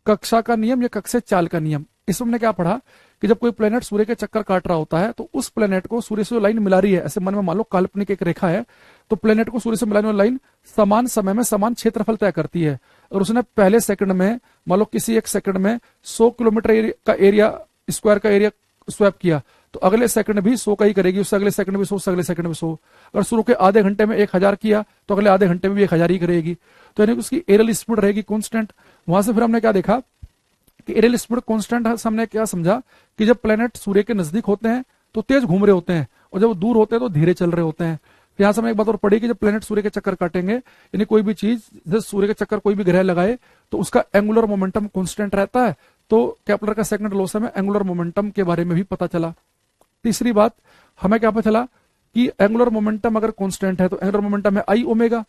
कक्षा का नियम या कक्षीय चाल का नियम। इसमें हमने क्या पढ़ा कि जब कोई प्लेनेट सूर्य के चक्कर काट रहा होता है, तो उस प्लेनेट को सूर्य से जो लाइन मिला रही है, ऐसे मन में मान लो काल्पनिक एक रेखा है, तो प्लेनेट को सूर्य से मिलाने वाली लाइन समान समय में समान क्षेत्रफल तय करती है। और उसने पहले सेकंड में, मान लो किसी एक सेकंड में 100 किलोमीटर का एरिया, स्क्वायर का एरिया स्वैप किया, तो अगले सेकंड भी 100 का ही करेगी, उससे अगले सेकंड भी 100, उससे अगले सेकंड भी 100। अगर शुरू के आधे घंटे में 1000 किया तो अगले आधे घंटे में भी 1000 ही करेगी। तो यानी कि उसकी एरियल स्पीड रहेगी कांस्टेंट। वहां से फिर हमने क्या देखा कि एरियल स्पीड कांस्टेंट है, हमने क्या समझा कि जब प्लेनेट सूर्य के नजदीक होते हैं तो तेज घूम रहे होते हैं, और जब दूर होते हैं तो धीरे चल रहे होते हैं। यहां से हमें एक बात और पढ़ी कि जब प्लेनेट सूर्य के चक्कर काटेंगे, यानी कोई भी चीज जैसे सूर्य के चक्कर कोई भी ग्रह लगाए तो उसका एंगुलर मोमेंटम कांस्टेंट रहता है। तो केपलर का सेकंड लॉ से हमें एंगुलर मोमेंटम के बारे में भी पता चला। तीसरी बात हमें क्या पता चला कि एंगुलर मोमेंटम अगर कांस्टेंट है तो एंगुलर मोमेंटम है आई ओमेगा।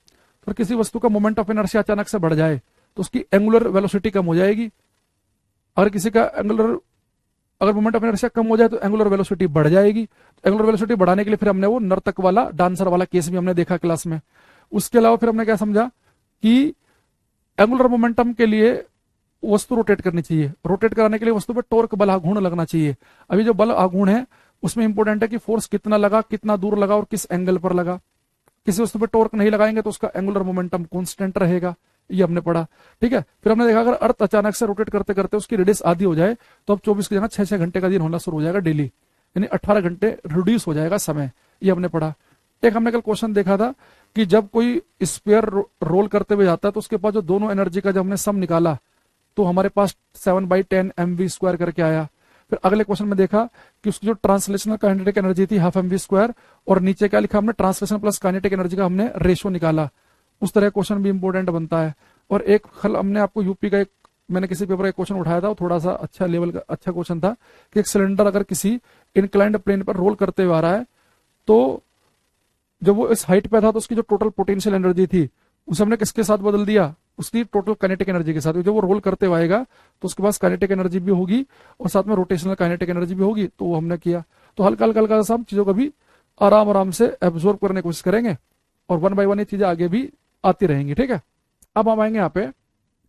तो किसी वस्तु का मोमेंट ऑफ इनर्शिया अचानक से बढ़ जाए तो उसकी एंगुलर वेलोसिटी कम हो जाएगी। अगर किसी का अगर मोमेंट ऑफ इनर्शिया कम हो जाए तो एंगुलर वेलोसिटी बढ़ जाएगी। तो एंगुलर वेलोसिटी बढ़ाने के लिए फिर हमने वो नर्तक वाला, डांसर वाला केस भी हमने देखा क्लास में। उसके अलावा फिर हमने क्या समझा कि एंगुलर मोमेंटम के लिए वस्तु रोटेट करनी चाहिए, रोटेट कराने के लिए वस्तु पे टॉर्क बल आघूर्ण लगना चाहिए। अभी जो बल आघूर्ण है उसमें इंपॉर्टेंट है कि फोर्स कितना लगा, कितना दूर लगा और किस एंगल पर लगा। किसी वस्तु पे टॉर्क नहीं लगाएंगे तो उसका एंगुलर मोमेंटम कांस्टेंट रहेगा, ये हमने पढ़ा। ठीक है, फिर हमने देखा अगर अर्थ अचानक से रोटेट करते करते उसकी रेडियस आधी हो जाए तो अब 24 की जगह 6-6 घंटे का दिन होना शुरू हो जाएगा डेली, यानी 18 घंटे रिड्यूस हो जाएगा समय, ये हमने पढ़ा। एक हमने कल क्वेश्चन देखा था कि जब कोई स्फीयर रोल करते हुए जाता है तो उसके पास जो दोनों एनर्जी का जब हमने सम निकाला तो हमारे पास 7/10 mv² करके आया। फिर अगले क्वेश्चन में देखा कि उसकी जो ट्रांसलेशनल काइनेटिक एनर्जी थी 12 mv², और नीचे क्या लिखा हमने ट्रांसलेशन प्लस काइनेटिक एनर्जी का हमने रेशो निकाला। उस तरह क्वेश्चन भी इंपॉर्टेंट बनता है। और एक कल हमने आपको यूपी का एक, मैंने किसी पेपर का एक क्वेश्चन उठाया था, वो थोड़ा सा अच्छा लेवल का अच्छा क्वेश्चन था कि एक सिलेंडर अगर किसी इंक्लाइंड प्लेन पर रोल करते हुए आ रहा है तो जब वो इस हाइट पे था तो उसकी जो टोटल पोटेंशियल एनर्जी थी उसे हमने किसके साथ बदल दिया, उसकी टोटल काइनेटिक एनर्जी के साथ। जब वो रोल करते हुए आएगा तो उसके पास काइनेटिक एनर्जी भी होगी और साथ में रोटेशनल काइनेटिक एनर्जी भी होगी, तो वो हमने किया। तो हल्का हल्का हल्का सब चीजों को भी आराम आराम से एब्जॉर्ब करने की कोशिश करेंगे और 1 by 1 ये चीजें आगे भी आती रहेंगी। ठीक है, अब हम आएंगे यहाँ पे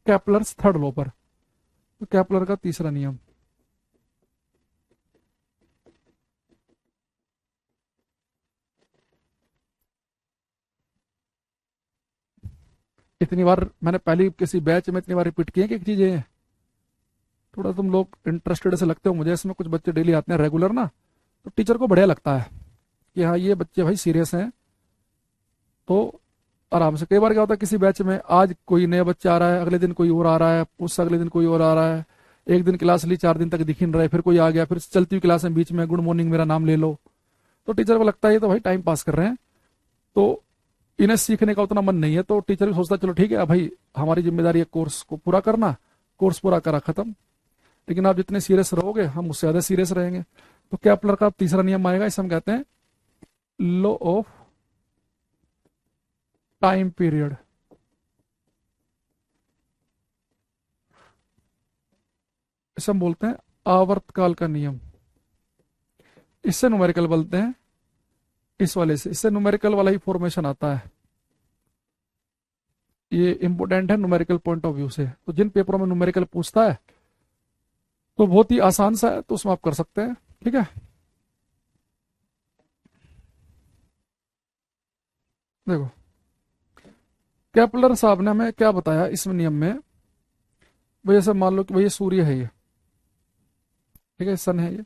केपलर्स थर्ड लॉ पर। तो केपलर का तीसरा नियम, इतनी बार मैंने पहली किसी बैच में इतनी बार रिपीट किए कि एक चीजें हैं, थोड़ा तुम लोग इंटरेस्टेड से लगते हो मुझे इसमें। कुछ बच्चे डेली आते हैं रेगुलर ना, तो टीचर को बढ़िया लगता है कि हाँ ये बच्चे भाई सीरियस हैं, तो आराम से। कई बार क्या होता है किसी बैच में आज कोई नया बच्चा आ रहा है, अगले दिन कोई और आ रहा है, उससे अगले दिन कोई और आ रहा है, एक दिन क्लास ली 4 दिन तक दिख ही नहीं रहा है, फिर कोई आ गया, फिर चलती हुई क्लास में बीच में गुड मॉर्निंग मेरा नाम ले लो, तो टीचर को लगता है ये तो भाई टाइम पास कर रहे हैं, तो इन्हें सीखने का उतना मन नहीं है। तो टीचर भी सोचता है चलो ठीक है भाई हमारी जिम्मेदारी है कोर्स को पूरा करना, कोर्स पूरा करा खत्म। लेकिन आप जितने सीरियस रहोगे हम उससे ज्यादा सीरियस रहेंगे। तो केपलर का तीसरा नियम आएगा, इसे हम कहते हैं लॉ ऑफ टाइम पीरियड। इसे हम बोलते हैं आवर्तकाल का नियम। इससे न्यूमेरिकल बोलते हैं, इस वाले से, इससे न्यूमेरिकल वाला ही फॉर्मेशन आता है। ये इंपोर्टेंट है न्यूमेरिकल पॉइंट ऑफ व्यू से। तो जिन पेपरों में न्यूमेरिकल पूछता है तो बहुत ही आसान सा है, तो उसमें आप कर सकते हैं। ठीक है, देखो केपलर साहब ने हमें क्या बताया इस नियम में। भाई जैसे मान लो कि भाई ये सूर्य है, ये ठीक है, सन है ये,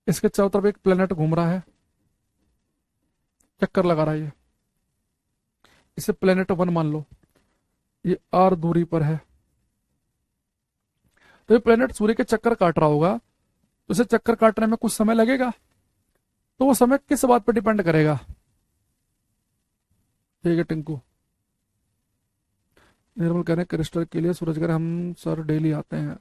इसके चारों तरफ एक प्लेनेट घूम रहा है, चक्कर लगा रहा है ये, इसे प्लेनेट 1 मान लो, ये r दूरी पर है। तो ये प्लेनेट सूर्य के चक्कर काट रहा होगा, तो इसे चक्कर काटने में कुछ समय लगेगा, तो वो समय किस बात पर डिपेंड करेगा। ठीक है टिंकू, निर्मल कह रहे हैं क्रिस्टल के लिए, सूरज कह रहे हैं हम सर डेली आते हैं।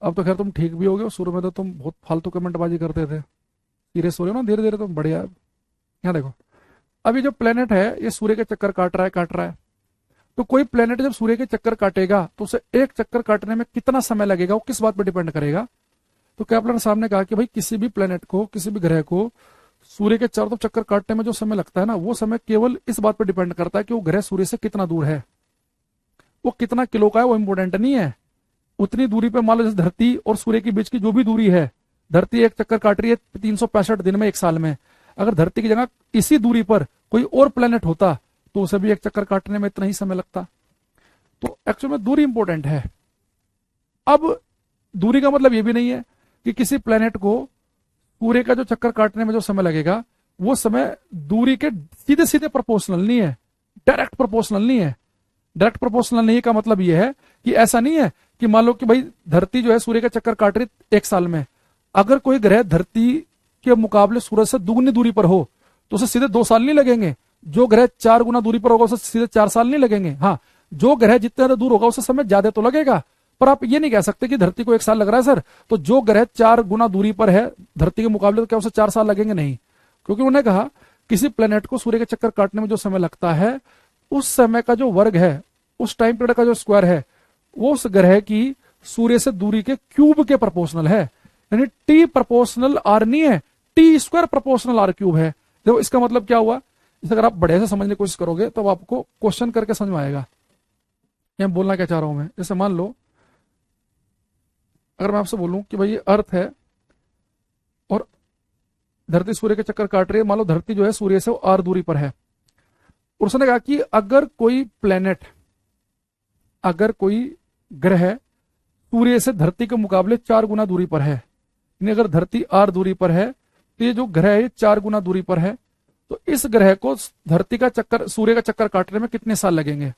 अब तो खैर तुम ठीक भी हो गए, शुरू में तो तुम बहुत फालतू कमेंटबाजी करते थे, सीरियस हो रहे हो ना धीरे धीरे तुम, बढ़िया। यहाँ देखो अभी जो प्लेनेट है ये सूर्य के चक्कर काट रहा है, तो कोई प्लेनेट जब सूर्य के चक्कर काटेगा तो उसे एक चक्कर काटने में कितना समय लगेगा, वो किस बात पर डिपेंड करेगा। तो केपलर साहब ने कहा कि भाई किसी भी प्लेनेट को, किसी भी ग्रह को सूर्य के चारों तरफ चक्कर काटने में जो समय लगता है ना, वो समय केवल इस बात पर डिपेंड करता है कि वो ग्रह सूर्य से कितना दूर है, वो कितना किलो का है, वो इंपोर्टेंट नहीं है। उतनी दूरी पे मान लो जैसे धरती और सूर्य के बीच की जो भी दूरी है, धरती एक चक्कर काट रही है 365 दिन में, एक साल में, अगर धरती की जगह इसी दूरी पर कोई और प्लेनेट होता तो उसे भी एक चक्कर काटने में इतना ही समय लगता। तो एक्चुअल में दूरी इंपॉर्टेंट है। अब दूरी का मतलब ये भी नहीं है कि किसी प्लेनेट को सूर्य का जो चक्कर काटने में जो समय लगेगा वो समय दूरी के सीधे सीधे प्रोपोर्शनल नहीं है, डायरेक्ट प्रोपोर्शनल नहीं है। डायरेक्ट प्रोपोर्शनल नहीं का मतलब ये है कि ऐसा नहीं है कि मान लो कि भाई धरती जो है सूर्य का चक्कर काट रही 1 साल में, अगर कोई ग्रह धरती के मुकाबले सूरज से दुगनी दूरी पर हो तो उसे सीधे 2 साल नहीं लगेंगे। जो ग्रह 4 गुना दूरी पर होगा उसे सीधे 4 साल नहीं लगेंगे। हाँ, जो ग्रह जितने ज्यादा दूर होगा उसे समय ज्यादा तो लगेगा, पर आप ये नहीं कह सकते कि धरती को 1 साल लग रहा है सर, तो जो ग्रह 4 गुना दूरी पर है धरती के मुकाबले तो क्या उसे 4 साल लगेंगे? नहीं, क्योंकि उन्होंने कहा किसी प्लेनेट को सूर्य के चक्कर काटने में जो समय लगता है उस समय का जो वर्ग है, उस टाइम पीरियड का जो स्क्वायर है, वो उस ग्रह की सूर्य से दूरी के क्यूब के प्रोपोर्शनल है। यानी टी प्रोपोर्शनल आर नहीं है, T square proportional R cube है। देखो इसका मतलब क्या हुआ, इसे अगर आप बढ़िया से समझने की कोशिश करोगे तो आपको क्वेश्चन करके समझ में आएगा ये मैं बोलना क्या चाह रहा हूं मैं। जैसे मान लो अगर मैं आपसे बोलूं कि भाई ये अर्थ है और धरती सूर्य के चक्कर काट रही है, मान लो धरती जो है सूर्य से आर दूरी पर है, और उसने कहा कि अगर कोई प्लेनेट, अगर कोई ग्रह सूर्य से धरती के मुकाबले 4 गुना दूरी पर है, यानी अगर धरती आर दूरी पर है तो ये जो ग्रह है 4 गुना दूरी पर है, तो इस ग्रह को धरती का चक्कर, सूर्य का चक्कर काटने में कितने साल लगेंगे?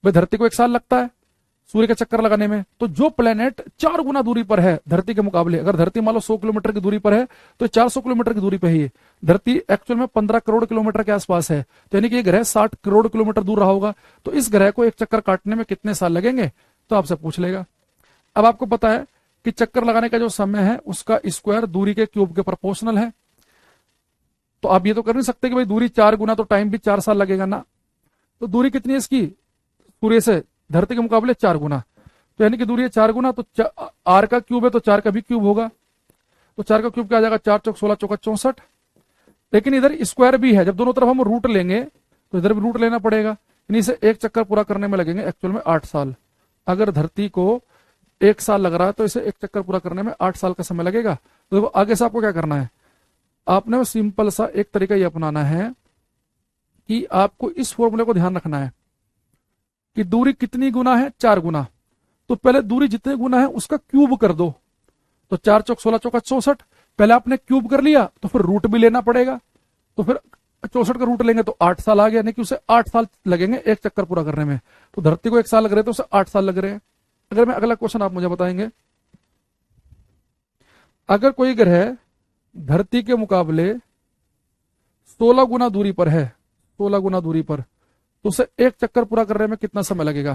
भाई धरती को 1 साल लगता है सूर्य का चक्कर लगाने में, तो जो प्लेनेट 4 गुना दूरी पर है धरती के मुकाबले, अगर धरती मान लो 100 किलोमीटर की दूरी पर है तो 400 किलोमीटर की दूरी पर ही है। धरती एक्चुअल में 15 करोड़ किलोमीटर के आसपास है, तो यानी कि ये ग्रह 60 करोड़ किलोमीटर दूर रहा होगा, तो इस ग्रह को एक चक्कर काटने में कितने साल लगेंगे? तो आपसे पूछ लेगा। अब आपको पता है कि चक्कर लगाने का जो समय है उसका स्क्वायर दूरी के क्यूब के प्रोपोर्शनल है, तो आप ये तो कर नहीं सकते कि भाई दूरी 4 गुना तो टाइम भी 4 साल लगेगा ना। तो दूरी कितनी है इसकी सूर्य से धरती के मुकाबले? 4 गुना, तो यानी कि दूरी है 4 गुना, तो आर का क्यूब है तो 4 का भी क्यूब होगा, तो 4 का क्यूब क्या आ जाएगा? 4 चौक 16 चौका 64। लेकिन इधर स्क्वायर भी है, जब दोनों तरफ हम रूट लेंगे तो इधर भी रूट लेना पड़ेगा, यानी इसे एक चक्कर पूरा करने में लगेंगे एक्चुअल में 8 साल। अगर धरती को 1 साल लग रहा है तो इसे एक चक्कर पूरा करने में 8 साल का समय लगेगा। तो देखो आगे से आपको क्या करना है, आपने सिंपल सा एक तरीका ये अपनाना है कि आपको इस फॉर्मूले को ध्यान रखना है कि दूरी कितनी गुना है? 4 गुना, तो पहले दूरी जितने गुना है उसका क्यूब कर दो, तो 4 चौक 16 चौका 64, पहले आपने क्यूब कर लिया तो फिर रूट भी लेना पड़ेगा, तो फिर 64 का रूट लेंगे तो 8 साल आ गया, यानी कि उसे 8 साल लगेंगे एक चक्कर पूरा करने में। तो धरती को 1 साल लग रहे तो उसे 8 साल लग रहे हैं। अगर मैं अगला क्वेश्चन आप मुझे बताएंगे, अगर कोई ग्रह धरती के मुकाबले 16 गुना दूरी पर है, 16 गुना दूरी पर, तो उसे एक चक्कर पूरा करने में कितना समय लगेगा?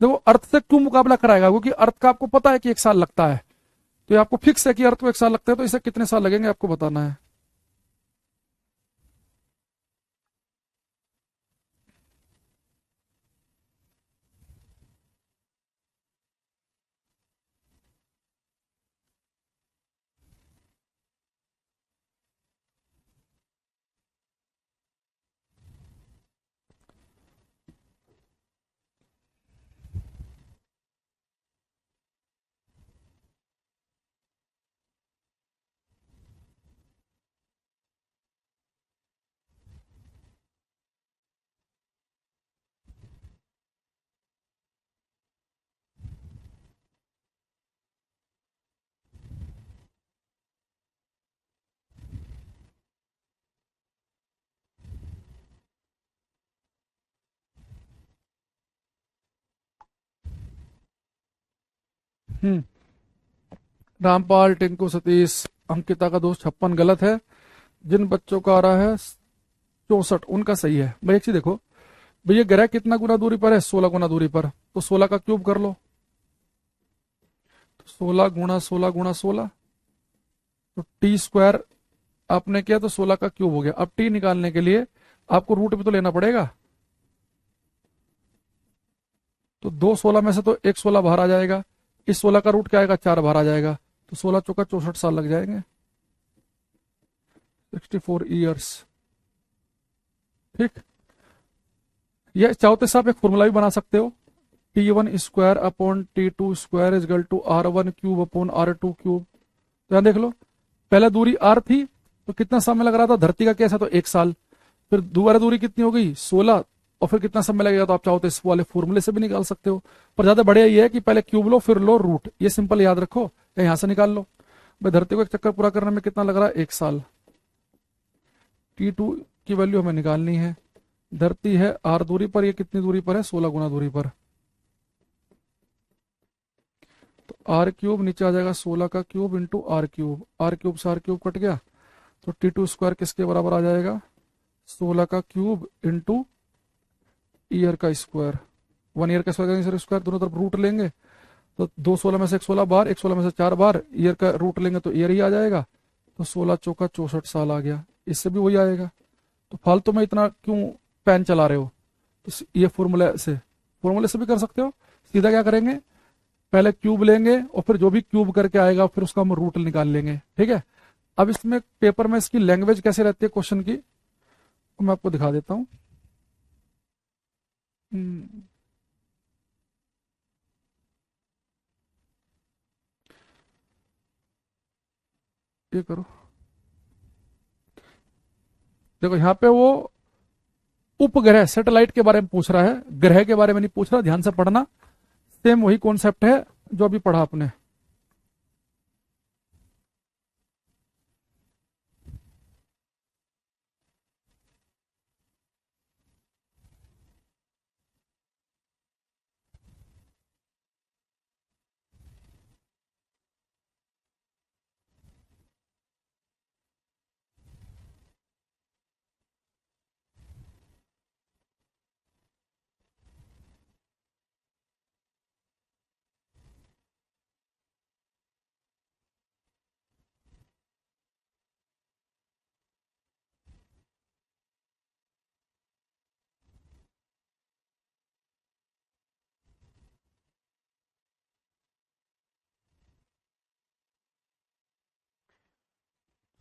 देखो अर्थ से क्यों मुकाबला कराएगा, क्योंकि अर्थ का आपको पता है कि 1 साल लगता है, तो ये आपको फिक्स है कि अर्थ को 1 साल लगता है, तो इसे कितने साल लगेंगे आपको बताना है। हम्म रामपाल, टिंकू, सतीश, अंकिता का दोस्त 56 गलत है। जिन बच्चों का आ रहा है 64 उनका सही है। भाई एक चीज देखो, भैया ग्रह कितना गुना दूरी पर है? 16 गुना दूरी पर, तो 16 का क्यूब कर लो, तो 16 गुणा 16 गुणा 16, तो टी स्क्वायर आपने किया तो 16 का क्यूब हो गया। अब टी निकालने के लिए आपको रूट भी तो लेना पड़ेगा, तो 2 16 में से तो एक 16 बाहर आ जाएगा, इस 16 का रूट क्या आएगा? 4 बाहर आ जाएगा, तो 16 चौका 64 साल लग जाएंगे, 64 ईयर्स। ठीक, ये चाहो तो आप एक फॉर्मूला भी बना सकते हो, T1 square upon T2 square is equal to R1 cube upon R2 cube. तो यहां देख लो, पहले दूरी R थी तो कितना समय लग रहा था? धरती का केस है तो 1 साल, फिर दोबारा दूरी कितनी हो गई? 16, और फिर कितना समय लगेगा, तो आप चाहो तो इस वाले फॉर्मूले से भी निकाल सकते हो। पर ज्यादा बढ़िया ये है कि पहले क्यूब लो फिर लो रूट, ये सिंपल याद रखो या यहां से निकाल लो। भाई धरती को एक चक्कर पूरा करने में कितना लग रहा है, 1 साल। T2 की वैल्यू हमें निकालनी है। धरती है r दूरी पर, ये कितनी दूरी पर है, 16 गुना दूरी पर। तो आर क्यूब नीचे आ जाएगा 16 का cube into R cube, R cube से आर क्यूब कट गया, तो T2 स्क्वायर किसके बराबर आ जाएगा, 16 का क्यूब इंटू ईयर का स्क्वायर। 1 ईयर का स्क्वायर, स्क्वायर दोनों तरफ रूट लेंगे, तो 2 16 में से 1 16 बार, 1 16 में से 4 बार, ईयर का रूट लेंगे तो ईयर ही आ जाएगा। तो 16 चौका 64 साल आ गया, इससे भी वही आएगा। तो फालतू में इतना क्यों पेन चला रहे हो। तो ये फॉर्मूले से भी कर सकते हो। सीधा क्या करेंगे, पहले क्यूब लेंगे और फिर जो भी क्यूब करके आएगा फिर उसका हम रूट निकाल लेंगे, ठीक है। अब इसमें पेपर में इसकी लैंग्वेज कैसे रहती है क्वेश्चन की, तो मैं आपको दिखा देता हूँ। हम्म, ये करो, देखो यहाँ पे वो उपग्रह सैटेलाइट के बारे में पूछ रहा है, ग्रह के बारे में नहीं पूछ रहा, ध्यान से पढ़ना। सेम वही कॉन्सेप्ट है जो अभी पढ़ा आपने।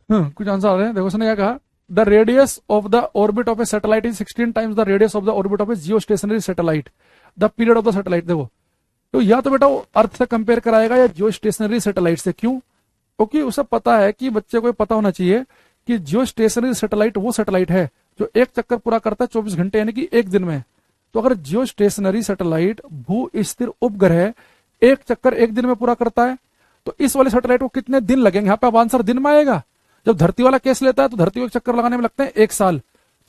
कुछ आंसर आ रहे हैं, देखो उसने क्या कहा, the radius of the orbit of A satellite is 16 times the radius of the orbit of A Jio stationery satellite. The period of the satellite, देखो तो या तो बेटा वो अर्थ से कंपेयर कराएगा या जियो स्टेशनरी सैटेलाइट से। क्यों, क्योंकि उसे पता है कि बच्चे को पता होना चाहिए कि जियो स्टेशनरी सैटेलाइट वो सैटेलाइट है जो एक चक्कर पूरा करता है 24 घंटे यानी कि एक दिन में। तो अगर जियो स्टेशनरी सैटेलाइट भू स्थिर उपग्रह एक चक्कर एक दिन में पूरा करता है, तो इस वाले सैटेलाइट को कितने दिन लगेंगे, यहाँ पे अब आंसर दिन में आएगा। जब धरती वाला केस लेता है तो धरती को एक चक्कर लगाने में लगते हैं 1 साल।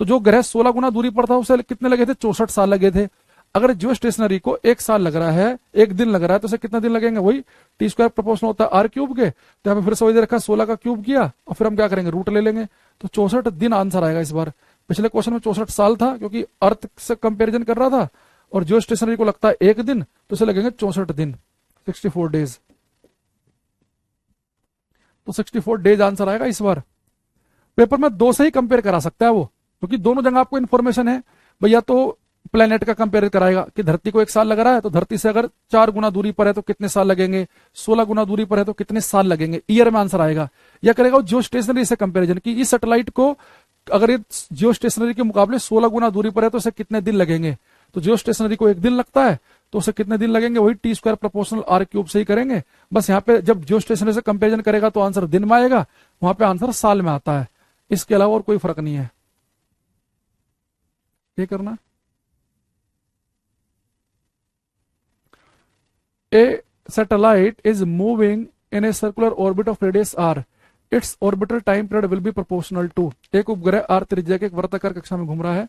तो जो ग्रह 16 गुना दूरी पर था उसे कितने लगे थे, 64 साल लगे थे। अगर जियो स्टेशनरी को 1 साल लग रहा है, एक दिन लग रहा है, तो उसे कितने दिन लगेंगे, वही T² प्रोपोर्शनल होता है आर क्यूब के। तो हमें फिर से वही दे रखा, 16 का क्यूब किया और फिर हम क्या करेंगे, रूट ले लेंगे। तो 64 दिन आंसर आएगा इस बार। पिछले क्वेश्चन में 64 साल था क्योंकि अर्थ से कंपेरिजन कर रहा था, और जियो स्टेशनरी को लगता है एक दिन, तो उसे लगेंगे 64 दिन, 64 डेज। तो 64 डेज आंसर आएगा इस बार। पेपर में दो से ही कंपेयर करा सकता है वो, क्योंकि दोनों जगह आपको इन्फॉर्मेशन है। भैया तो प्लेनेट का कंपेयर कराएगा कि धरती को 1 साल लग रहा है, तो धरती से अगर 4 गुना दूरी पर है तो कितने साल लगेंगे, 16 गुना दूरी पर है तो कितने साल लगेंगे, ईयर में आंसर आएगा। या करेगा वो जियो स्टेशनरी से कंपेरिजन कि इस सैटेलाइट को अगर ये जियो स्टेशनरी के मुकाबले 16 गुना दूरी पर है तो उसे कितने दिन लगेंगे। तो जियो स्टेशनरी को एक दिन लगता है, तो उसे कितने दिन लगेंगे, वही T² प्रोपोर्शनल आर क्यूब से ही करेंगे। बस यहाँ पे जब जियो स्टेशनरी से कंपेरिजन करेगा तो आंसर दिन में आएगा, वहां पे आंसर साल में आता है। इसके अलावा और कोई फर्क नहीं है। ये करना, ए satellite is moving in a circular orbit of radius r, its orbital time period will be proportional to। एक उपग्रह r त्रिज्या के एक वर्ताकार कक्षा में घूम रहा है,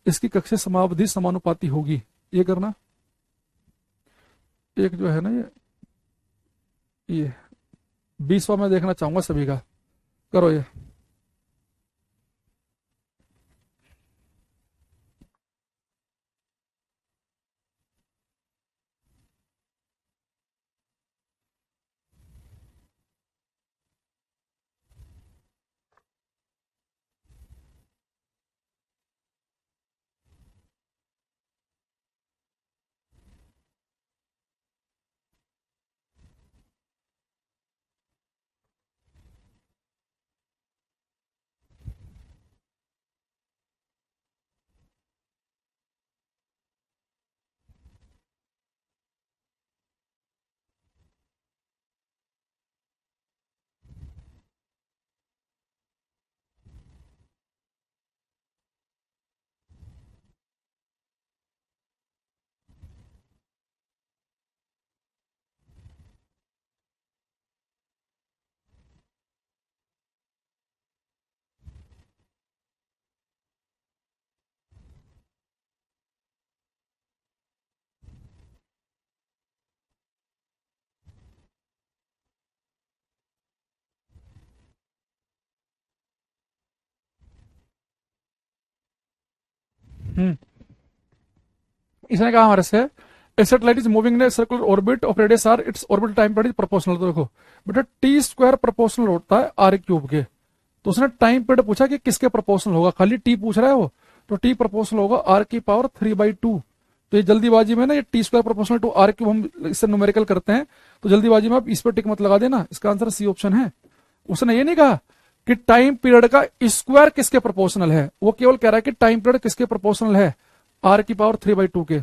इसकी कक्षीय समावधि समानुपाती होगी। ये करना, एक जो है ना ये 20वां मैं देखना चाहूंगा सभी का, करो ये। हम्म इसने कहा हमारे से a satellite is moving in a circular orbit of radius r, its orbital time period is proportional। तो देखो बेटा टी स्क्वायर प्रोपोर्शनल होता है आर क्यूब के, तो उसने टाइम पीरियड पूछा कि किसके प्रोपोर्शनल होगा, खाली टी पूछ रहा है वो, तो टी प्रोपोर्शनल होगा आर की पावर 3/2। तो ये जल्दीबाजी में ना, ये T square proportional to R cube हम इससे न्यूमेरिकल करते हैं, तो जल्दीबाजी में आप इस पर टिक मत लगा देना, इसका आंसर सी ऑप्शन है। उसने ये नहीं कहा कि टाइम पीरियड का स्क्वायर किसके प्रोपोर्शनल है, वो केवल कह रहा है कि टाइम पीरियड किसके प्रोपोर्शनल है, आर की पावर 3/2 के।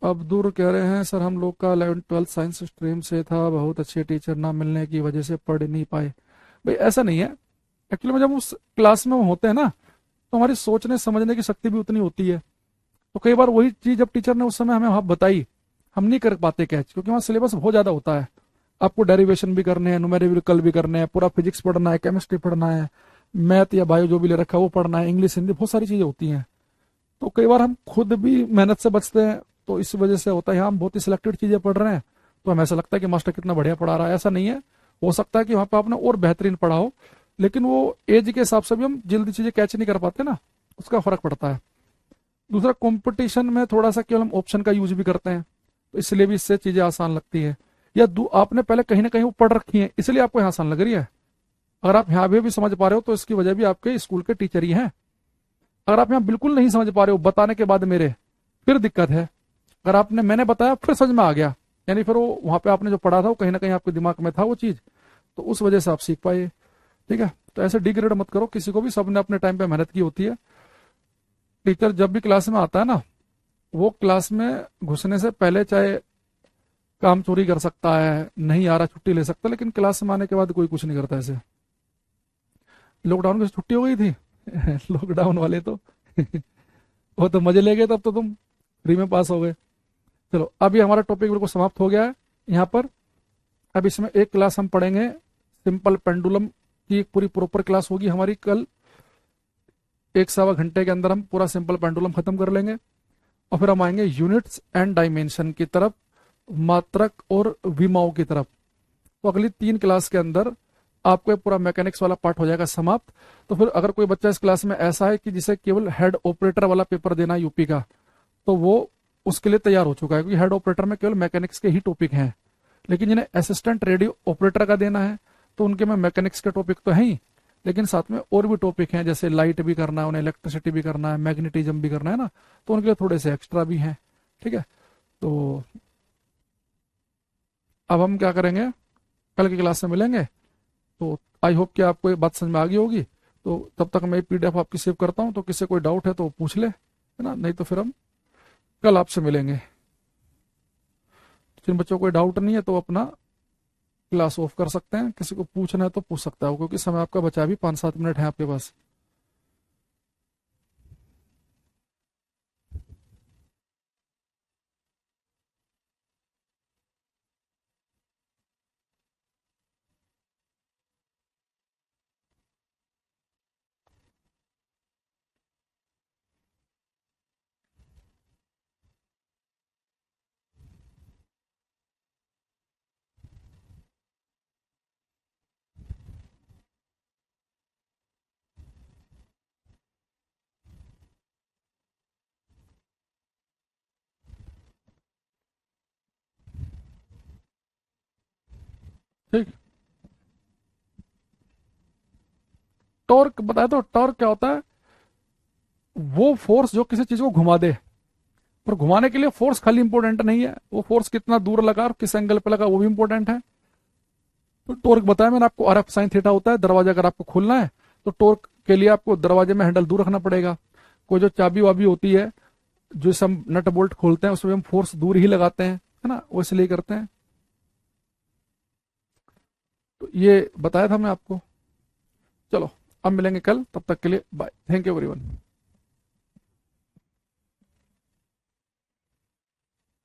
अब्दुल कह रहे हैं सर हम लोग का 11th-12th साइंस स्ट्रीम से था, बहुत अच्छे टीचर ना मिलने की वजह से पढ़ नहीं पाए। भाई ऐसा नहीं है, एक्चुअली में जब उस क्लास में हम होते हैं ना, तो हमारी सोचने समझने की शक्ति भी उतनी होती है। तो कई बार वही चीज जब टीचर ने उस समय हमें वहां बताई, हम नहीं कर पाते कैच, क्योंकि वहां सिलेबस बहुत ज्यादा होता है, आपको डेरिवेशन भी करने हैं, न्यूमेरिकल भी करने हैं, पूरा फिजिक्स पढ़ना है, केमिस्ट्री पढ़ना है, मैथ या बायो जो भी ले रखा है वो पढ़ना है, इंग्लिश हिंदी बहुत सारी चीजें होती हैं। तो कई बार हम खुद भी मेहनत से बचते हैं, तो इस वजह से होता है हम बहुत ही सिलेक्टेड चीजें पढ़ रहे हैं, तो हमें ऐसा लगता है कि मास्टर कितना बढ़िया पढ़ा रहा है। ऐसा नहीं है, हो सकता है कि वहां पर आपने और बेहतरीन पढ़ा हो, लेकिन वो एज के हिसाब से भी हम जल्दी चीजें कैच नहीं कर पाते ना, उसका फर्क पड़ता है। दूसरा, कंपटीशन में थोड़ा सा केवल हम ऑप्शन का यूज भी करते हैं, तो इसलिए भी इससे चीजें आसान लगती है। या आपने पहले कहीं ना कहीं वो पढ़ रखी है, इसलिए आपको यहाँ आसान लग रही है। अगर आप यहाँ भी समझ पा रहे हो तो इसकी वजह भी आपके स्कूल के टीचर ही हैं। अगर आप यहाँ बिल्कुल नहीं समझ पा रहे हो बताने के बाद मेरे, फिर दिक्कत है। अगर आपने मैंने बताया फिर समझ में आ गया, यानी फिर वो वहां पे आपने जो पढ़ा था वो कहीं ना कहीं आपके दिमाग में था वो चीज, तो उस वजह से आप सीख पाए। ठीक है, तो ऐसे डिग्रेड मत करो किसी को भी, सबने अपने टाइम पे मेहनत की होती है। टीचर जब भी क्लास में आता है ना, वो क्लास में घुसने से पहले चाहे काम चोरी कर सकता है, नहीं आ रहा छुट्टी ले सकता है, लेकिन क्लास में आने के बाद कोई कुछ नहीं करता ऐसे। लॉकडाउन की छुट्टी हो गई थी लॉकडाउन वाले तो वो तो मजे ले गए, तब तो तुम फ्री में पास हो गए। चलो अभी हमारा टॉपिक बिल्कुल समाप्त हो गया है यहाँ पर। अब इसमें एक क्लास हम पढ़ेंगे, सिंपल पेंडुलम की एक पूरी प्रॉपर क्लास होगी हमारी कल। 1-1.25 घंटे के अंदर हम पूरा सिंपल पेंडुलम खत्म कर लेंगे, और फिर हम आएंगे यूनिट्स एंड डायमेंशन की तरफ, मात्रक और विमाओं की तरफ। तो अगली 3 क्लास के अंदर आपको पूरा मैकेनिक्स वाला पार्ट हो जाएगा समाप्त। तो फिर अगर कोई बच्चा इस क्लास में ऐसा है कि जिसे केवल हेड ऑपरेटर वाला पेपर देना है यूपी का, तो वो उसके लिए तैयार हो चुका है, क्योंकि हेड ऑपरेटर में केवल मैकेनिक्स के ही टॉपिक हैं। लेकिन जिन्हें असिस्टेंट रेडियो ऑपरेटर का देना है, तो उनके में मैकेनिक्स के टॉपिक तो है ही, लेकिन साथ में और भी टॉपिक हैं, जैसे लाइट भी करना है उन्हें, इलेक्ट्रिसिटी भी करना है, मैग्नेटिज्म भी करना है ना, तो उनके लिए थोड़े से एक्स्ट्रा भी हैं। ठीक है, तो अब हम क्या करेंगे, कल की क्लास में मिलेंगे। तो आई होप कि आपको ये बात समझ में आ गई होगी। तो तब तक मैं पीडीएफ आपकी सेव करता हूँ, तो किसी कोई डाउट है तो पूछ ले, है ना, नहीं तो फिर हम कल आपसे मिलेंगे। जिन बच्चों को कोई डाउट नहीं है तो अपना क्लास ऑफ कर सकते हैं, किसी को पूछना है तो पूछ सकता है, क्योंकि समय आपका बचा भी 5-7 मिनट है आपके पास। ठीक, टॉर्क बताया तो, टॉर्क क्या होता है, वो फोर्स जो किसी चीज को घुमा दे। पर घुमाने के लिए फोर्स खाली इंपॉर्टेंट नहीं है, वो फोर्स कितना दूर लगा और किस एंगल पे लगा वो भी इंपॉर्टेंट है। तो टॉर्क बताया मैंने आपको, आर एफ साइन थीटा होता है। दरवाजा अगर आपको खोलना है तो टॉर्क के लिए आपको दरवाजे में हैंडल दूर रखना पड़ेगा। कोई जो चाबी वाबी होती है, जो हम नट बोल्ट खोलते हैं, उसमें हम फोर्स दूर ही लगाते हैं, है ना, वो इसलिए करते हैं। तो ये बताया था मैं आपको। चलो अब मिलेंगे कल, तब तक के लिए बाय, थैंक यू एवरीवन।